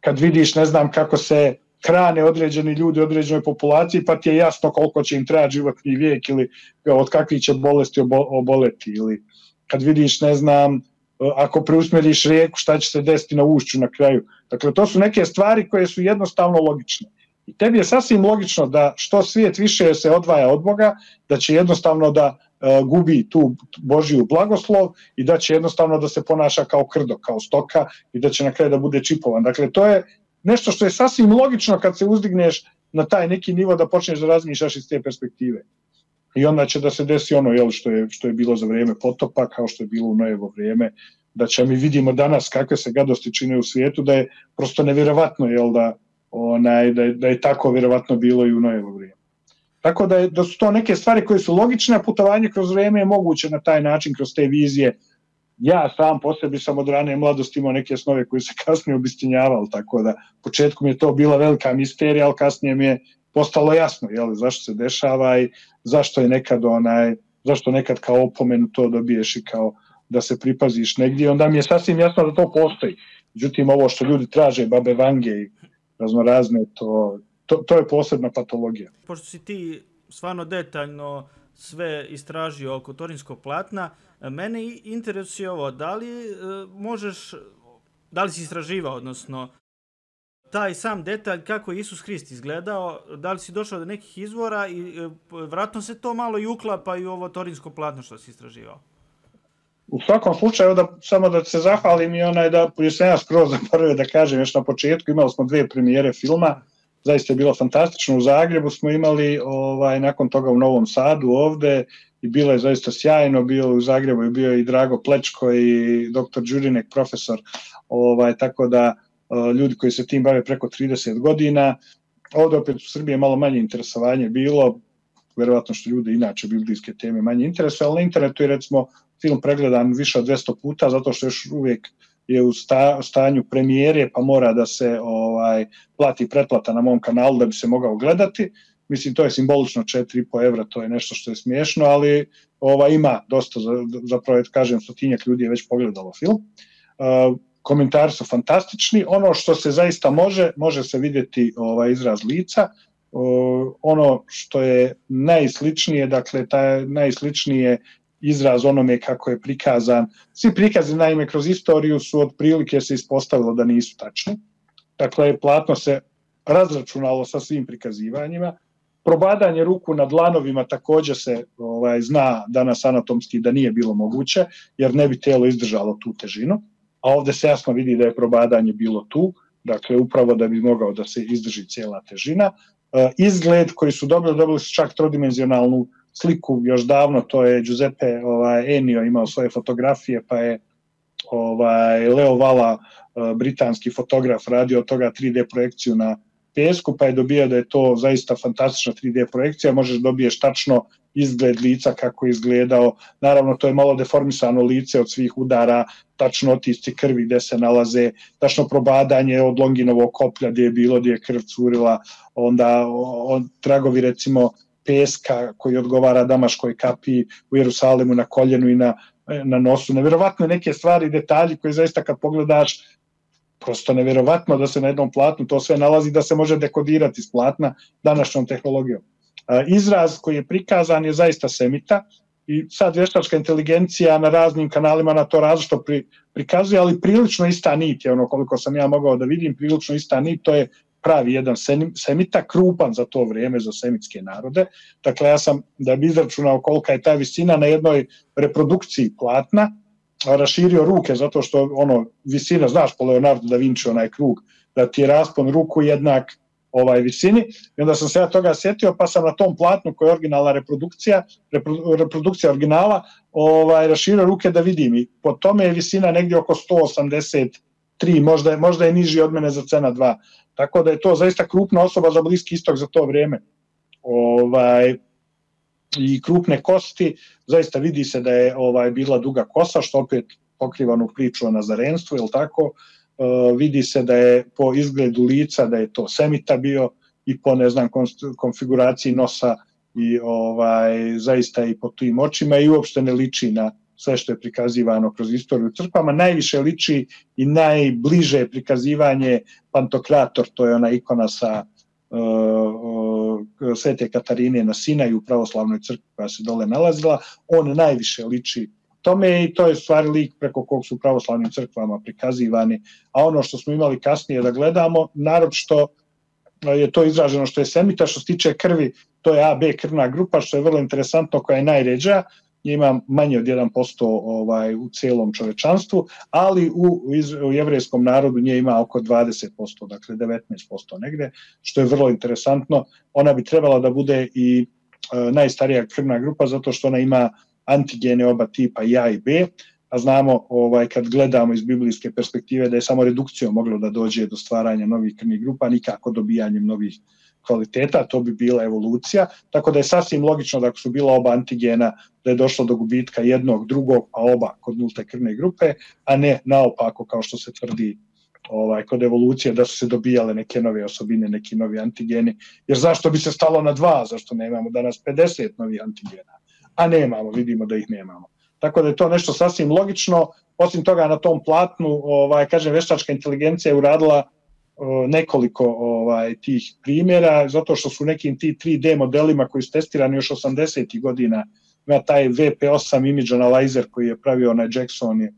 kad vidiš ne znam kako se hrane određeni ljudi u određenoj populaciji, pa ti je jasno koliko će im trajati životni vijek ili od kakvih će bolesti oboleti, ili kad vidiš ne znam ako preusmeriš rijeku, šta će se desiti na ušću na kraju. Dakle, to su neke stvari koje su jednostavno logične. I tebi je sasvim logično da što svijet više se odvaja od Boga, da će jednostavno da gubi tu Božiju blagoslov i da će jednostavno da se ponaša kao krdo, kao stoka i da će na kraju da bude čipovan. Dakle, to je nešto što je sasvim logično kad se uzdigneš na taj neki nivo da počneš da razmišljaš iz te perspektive. I onda će da se desi ono što je bilo za vrijeme potopa, kao što je bilo u Nojevo vrijeme, da će mi vidimo danas kakve se gadosti čine u svijetu, da je prosto nevjerovatno da je tako vjerovatno bilo i u Nojevo vrijeme. Tako da su to neke stvari koje su logične, a putovanje kroz vrijeme je moguće na taj način, kroz te vizije. Ja sam po sebi sam od rane mladosti imao neke snove koje se kasnije obistinjavali, tako da početku mi je to bila velika misterija, ali kasnije mi je postalo jasno zašto se dešava i zašto nekad kao opomenu to dobiješ i kao da se pripaziš negdje. Onda mi je sasvim jasno da to postoji. Međutim, ovo što ljudi traže, babe vange i raznorazne, to je posebna patologija. Pošto si ti stvarno detaljno sve istražio oko Torinskog platna, mene interesuje ovo, da li si istraživao, odnosno taj sam detalj kako je Isus Hrist izgledao, da li si došao do nekih izvora i vratno se to malo i uklapa i u ovo Torinsko platno što si istraživao? U svakom slučaju, samo da se zahvalim i jer sam ja skroz zaboravio da kažem još na početku, imali smo 2 premijere filma, zaista je bilo fantastično, u Zagrebu smo imali, nakon toga u Novom Sadu ovde i bilo je zaista sjajno, bio u Zagrebu i bio i Drago Plečko i dr. Đurinek, profesor, tako da ljudi koji se tim bave preko 30 godina. Ovdje opet u Srbiji je malo manje interesovanje bilo, verovatno što ljudi inače biblijske teme manje interesuje, ali na internetu je recimo film pregledan više od 200 puta, zato što još uvijek je u stanju premijere, pa mora da se plati pretplata na mom kanalu da bi se mogao gledati. Mislim, to je simbolično 4,5 evra, to je nešto što je smiješno, ali ima dosta, zapravo kažem, 100-tinjak ljudi je već pogledalo film. Komentari su fantastični. Ono što se zaista može se vidjeti izraz lica. Ono što je najsličnije, dakle, taj najsličnije izraz onome kako je prikazan. Svi prikazi, naime, kroz istoriju su otprilike se ispostavilo da nisu tačni. Dakle, platno se razračunalo sa svim prikazivanjima. Probadanje ruku na dlanovima također se zna danas anatomski da nije bilo moguće, jer ne bi telo izdržalo tu težinu. A ovdje se jasno vidi da je probadanje bilo tu, dakle upravo da bi mogao da se izdrži cijela težina. Izgled koji su dobili su čak trodimenzionalnu sliku još davno, to je Giuseppe Ennio imao svoje fotografije, pa je Leo Vala, britanski fotograf, radio od toga 3D projekciju na pesku, pa je dobio da je to zaista fantastična 3D projekcija, možeš dobiješ tačno izgled lica kako je izgledao, naravno to je malo deformisano lice od svih udara, tačno otisci krvi gde se nalaze, tačno probadanje od Longinovog koplja gdje je bilo, gdje je krv curila, onda tragovi recimo peska koji odgovara Damaškoj kapiji u Jerusalimu na koljenu i na nosu, nevjerovatno neke stvari, detalji koje zaista kad pogledaš prosto nevjerovatno da se na jednom platnu to sve nalazi, da se može dekodirati s platna današnjom tehnologijom. Izraz koji je prikazan je zaista semita i sad vještačka inteligencija na raznim kanalima na to različito prikazuje, ali prilično ista nit je ono koliko sam ja mogao da vidim, prilično ista nit, to je pravi jedan semita, krupan za to vrijeme za semitske narode. Dakle, ja sam, da bi izračunao kolika je ta visina na jednoj reprodukciji platna, raširio ruke, zato što visina, znaš po Leonardo da Vinci onaj krug, da ti je raspon ruku jednak visini, i onda sam se ja toga sjetio, pa sam na tom platnu koja je originalna reprodukcija originala, raširio ruke da vidim, i po tome je visina negdje oko 183, možda je niži od mene za cena 2, tako da je to zaista krupna osoba za Bliski istok za to vrijeme. I krupne kosti, zaista vidi se da je bila duga kosa, što opet pokriva onu priču o nazarenstvu, je li tako? Vidi se da je po izgledu lica da je to semita bio i po konfiguraciji nosa i zaista i po tim očima, i uopšte ne liči na sve što je prikazivano kroz istoriju crkvama. Najviše liči i najbliže prikazivanje Pantokrator, to je ona ikona sa Svete Katarine na Sinaju u pravoslavnoj crkvi koja se dole nalazila, on najviše liči tome, i to je stvari lik preko kog su u pravoslavnim crkvama prikazivani. A ono što smo imali kasnije da gledamo, naročito je to izraženo što je semita, što se tiče krvi, to je AB krvna grupa, što je vrlo interesantno, koja je najređa, ima manje od 1% u cijelom čovečanstvu, ali u jevrejskom narodu nje ima oko 20%, dakle 19% negde, što je vrlo interesantno. Ona bi trebala da bude i najstarija krvna grupa, zato što ona ima antigene oba tipa i A i B, a znamo kad gledamo iz biblijske perspektive da je samo redukcijom moglo da dođe do stvaranja novih krvnih grupa, nikako dobijanjem novih kvaliteta, to bi bila evolucija, tako da je sasvim logično da ako su bila oba antigena da je došlo do gubitka jednog, drugog, pa oba kod nulte krvne grupe, a ne naopako kao što se tvrdi kod evolucije da su se dobijale neke nove osobine, neki novi antigeni, jer zašto bi se stalo na 2, zašto nemamo danas 50 novih antigena, a nemamo, vidimo da ih nemamo. Tako da je to nešto sasvim logično. Osim toga na tom platnu, kažem, vještačka inteligencija je uradila nekoliko tih primjera, zato što su nekim ti 3D modelima koji su testirani još 80. godina, ima taj VP8 image analyzer koji je pravio onaj Jackson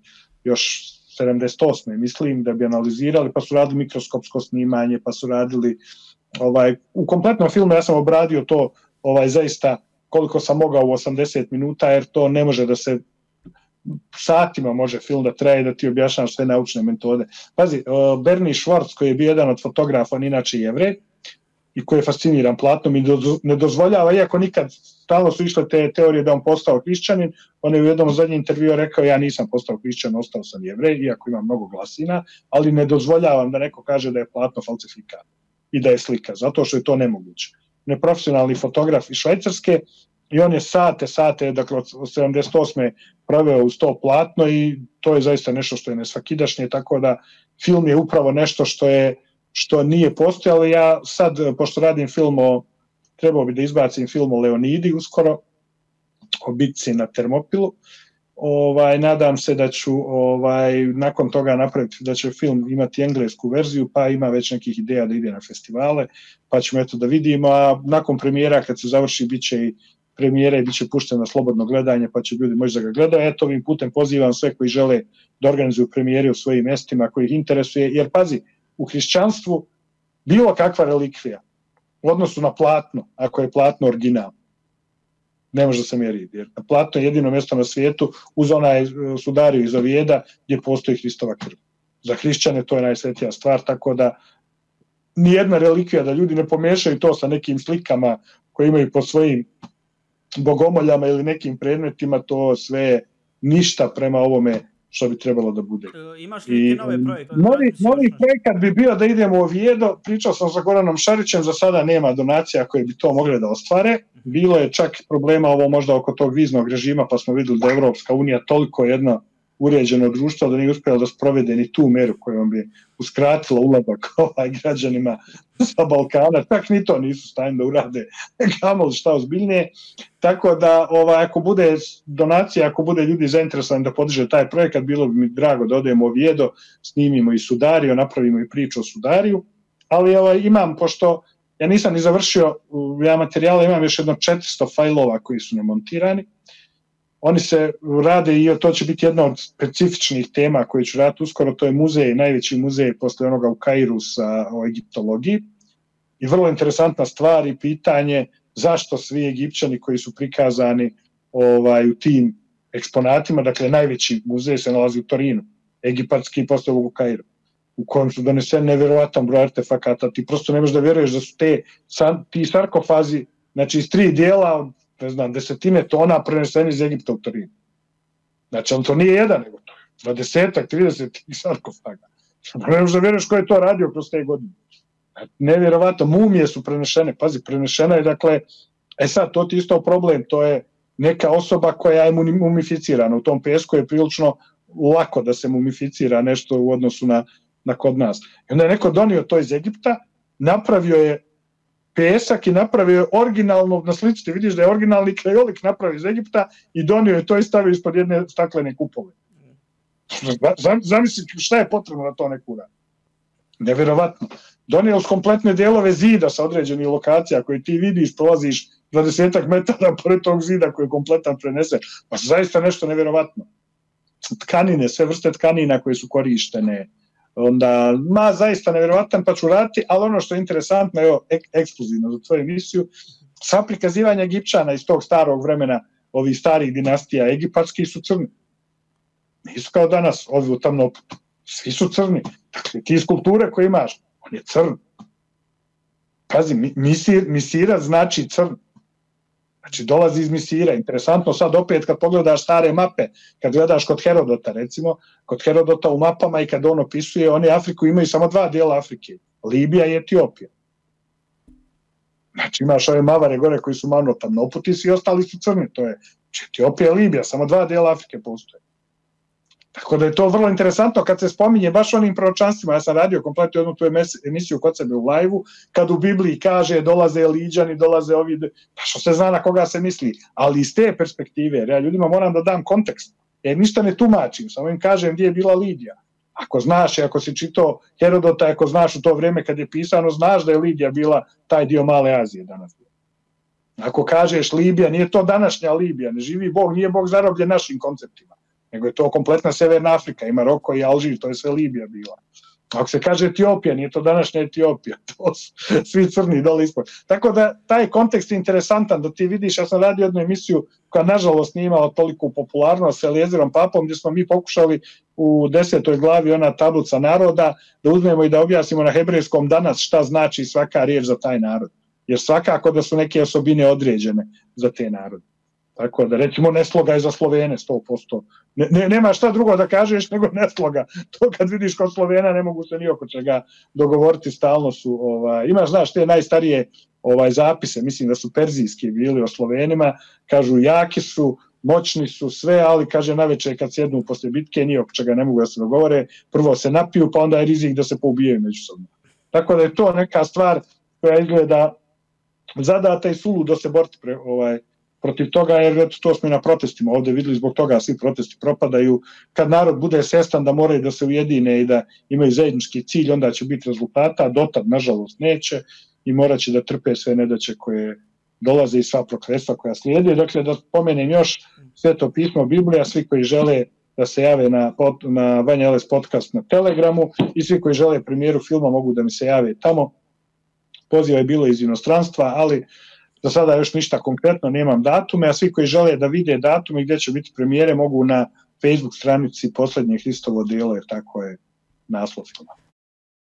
još 78. mislim, da bi analizirali, pa su radili mikroskopsko snimanje, pa su radili u kompletnom filmu, ja sam obradio to zaista koliko sam mogao u 80 minuta, jer to ne može da se satima može film da traje, da ti objašnjava sve naučne metode. Pazi, Bernie Schwartz, koji je bio jedan od fotografa, on inače Jevrej, i koji je fasciniran platnom i ne dozvoljava, iako nikad stalno su išle te teorije da on postao hrišćanin, on je u jednom zadnjem intervju rekao, ja nisam postao hrišćan, ostao sam Jevrej, iako imam mnogo glasina, ali ne dozvoljavam da neko kaže da je platno falsifikat i da je slika, zato što je to nemoguće. Neprofesionalni fotograf iz Švajcarske, i on je sate, dakle od 78. proveo uz to platno, i to je zaista nešto što je nesvakidašnje, tako da film je upravo nešto što nije postojalo. Ja sad, pošto radim film trebao bi da izbacim film o Leonidi uskoro, o bitci na Termopilu, nadam se da ću nakon toga napraviti, da će film imati englesku verziju, pa ima već nekih ideja da ide na festivale, pa ćemo eto da vidimo, a nakon premijera kad se završi bit će i premijera i bit će pušten na slobodno gledanje, pa će ljudi moći da ga gledaju. Eto, ovim putem pozivam sve koji žele da organizuju premijere u svojim mestima, koji ih interesuje, jer pazi, u hrišćanstvu bilo kakva relikvija u odnosu na platno, ako je platno original, ne može da se meri, jer platno je jedino mjesto na svijetu uz onaj sudariju iz Ovijeda gdje postoji Hristova krv. Za hrišćane to je najsvetija stvar, tako da nijedna relikvija, da ljudi ne pomiješaju to sa nekim slikama koje imaju po svojim bogomoljama ili nekim predmetima, to sve ništa prema ovome što bi trebalo da bude. Imaš li neki nove projekte? Novi projekat bi bio da idemo u Oviedo, pričao sam sa Goranom Šarićem, za sada nema donacija koje bi to mogle da ostvare. Bilo je čak problema ovo možda oko tog viznog režima, pa smo videli da je Evropska unija toliko jedna uređeno društvo, da nije uspjelo da sprovede ni tu meru kojom bi uskratila ulazak građanima sa Balkana, tak ni to nisu stanju da urade kamoli šta ozbiljnije. Tako da ako bude donacija, ako bude ljudi zainteresovani da podrže taj projekat, bilo bi mi drago da odemo u Oviedo, snimimo i Sudariju, napravimo i priču o Sudariju, ali imam, pošto ja nisam ni završio, ja materijala imam još jedno 400 fajlova koji su nemontirani. Oni se rade i to će biti jedna od specifičnih tema koje ću raditi uskoro, to je muzej, najveći muzej posle onoga u Kairu o egiptologiji. I vrlo interesantna stvar i pitanje zašto svi Egipćani koji su prikazani u tim eksponatima, dakle najveći muzej se nalazi u Torinu, egipatski posle ovog u Kairu, u kojem su doneseni nevjerovatan broj artefakata, ti prosto ne možeš da vjeruješ da su ti sarkofazi, znači iz 3 dijela od, ne znam, 10 tona preneseni iz Egipta u Torinu. Znači, to nije jedan, nego to je 20-ak, 30 sarkofaga. Ne možeš da vjeruješ ko je to radio kroz te godine. Nevjerovatno, mumije su prenešene, pazi, prenešena je, dakle, sad, to ti isto problem, to je neka osoba koja je mumificirana, u tom pesku je prilično lako da se mumificira nešto u odnosu na kod nas. I onda je neko donio to iz Egipta, napravio je pesak i napravio je originalno, na slici ti vidiš da je originalni krajolik napravio iz Egipta i donio je to i stavio ispod jedne staklene kupole. Zamisli šta je potrebno na to neku radi. Nevjerovatno. Donio su kompletne dijelove zida sa određenih lokacija koje ti vidiš, prolaziš 20 metara pored tog zida koji je kompletan prenesen. Pa zaista nešto nevjerovatno. Tkanine, sve vrste tkanina koje su korištene. Onda, zaista nevjerovatan, pa ću raditi, ali ono što je interesantno, evo, ekskluzivno za tvoju emisiju, sva prikazivanja Egipćana iz tog starog vremena, ovih starih dinastija egipatskih su crni. Nisu kao danas, ovi u tamnoputu. Svi su crni. Dakle, ti skulpture koje imaš, on je crn. Pazi, misira znači crn. Znači, dolazi iz Misira. Interesantno sad opet kad pogledaš stare mape, kad gledaš kod Herodota, recimo, kod Herodota u mapama i kad on opisuje, oni Afriku imaju samo 2 dijela Afrike, Libija i Etiopija. Znači, imaš ove mavare gore koji su malo tamnoputi i ostali su crni, to je Etiopija i Libija, samo 2 dijela Afrike postoje. Tako da je to vrlo interesantno kad se spominje baš onim proročanstvima. Ja sam radio kompletno jednu tu emisiju kod sebe u live-u, kad u Bibliji kaže dolaze Eliđani, dolaze ovi, pa što se zna na koga se misli, ali iz te perspektive, jer ja ljudima moram da dam kontekst, jer ništa ne tumačim, samo im kažem gdje je bila Lidija. Ako znaš i ako si čitao Herodota, ako znaš u to vrijeme kad je pisano, znaš da je Lidija bila taj dio Male Azije danas. Ako kažeš Libija, nije to današnja Libija, ne živi Bog, nije Bog zarobljen našim konceptima, nego je to kompletna Severna Afrika, i Maroko i Alžir, to je sve Libija bila. Ako se kaže Etiopija, nije to današnja Etiopija, to su svi crni dole ispod. Tako da taj kontekst je interesantan, da ti vidiš, ja sam radio jednu emisiju koja nažalost nije imala toliku popularnost sa Eliezerom Papom, gdje smo mi pokušali u 10. glavi ona tablica naroda, da uzmemo i da objasnimo na hebrejskom danas šta znači svaka riječ za taj narod. Jer svakako da su neke osobine određene za te narode. Tako da, recimo, nesloga je za Slovene 100%. Nema šta drugo da kažeš nego nesloga. To kad vidiš kod Slovena ne mogu se ni oko čega dogovoriti, stalno su. Imaš, znaš, te najstarije zapise, mislim da su perzijski bili o Slovenima, kažu jaki su, moćni su, sve, ali kaže navečer kad sjednu posle bitke, ni oko čega ne mogu da se dogovore, prvo se napiju, pa onda je rizik da se poubijaju međusobno. Tako da je to neka stvar koja izgleda zadata i suludo se boriti protiv toga, jer to smo i na protestima ovdje vidjeli, zbog toga svi protesti propadaju. Kad narod bude svjestan da moraju da se ujedine i da imaju zajednički cilj, onda će biti rezultata, dotad nažalost neće i morat će da trpe sve nedaće koje dolaze i sva prokletstva koja slijede. Dakle, da spomenem još Sveto pismo Biblija, svi koji žele da se jave na Vanja Eles podcast na Telegramu i svi koji žele premijeru filma mogu da mi se jave tamo. Poziva je bilo iz inostranstva, ali za sada još ništa konkretno, nemam datume, a svi koji žele da vide datume gdje će biti premijere mogu na Facebook stranici Posljednje Hristovo djelo, jer tako je naslov filma.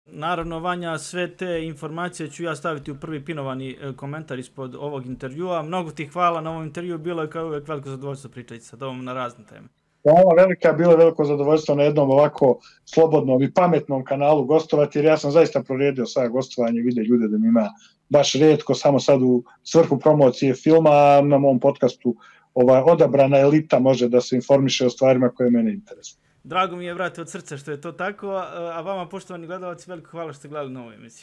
Naravno, Vanja, sve te informacije ću ja staviti u prvi pinovani komentar ispod ovog intervjua. Mnogo ti hvala na ovom intervju, bilo je kao uvijek veliko zadovoljstvo pričati sa tobom na razne teme. Hvala velika, bilo je veliko zadovoljstvo na jednom ovako slobodnom i pametnom kanalu gostovati, jer ja sam zaista proredio svoje gostovanje, vide ljude da mi ima baš retko, samo sad u svrhu promocije filma, na mom podcastu odabrana elita može da se informiše o stvarima koje mene interesuju. Drago mi je, brate, od srca što je to tako, a vama, poštovani gledalci, veliko hvala što ste gledali novu emisiju.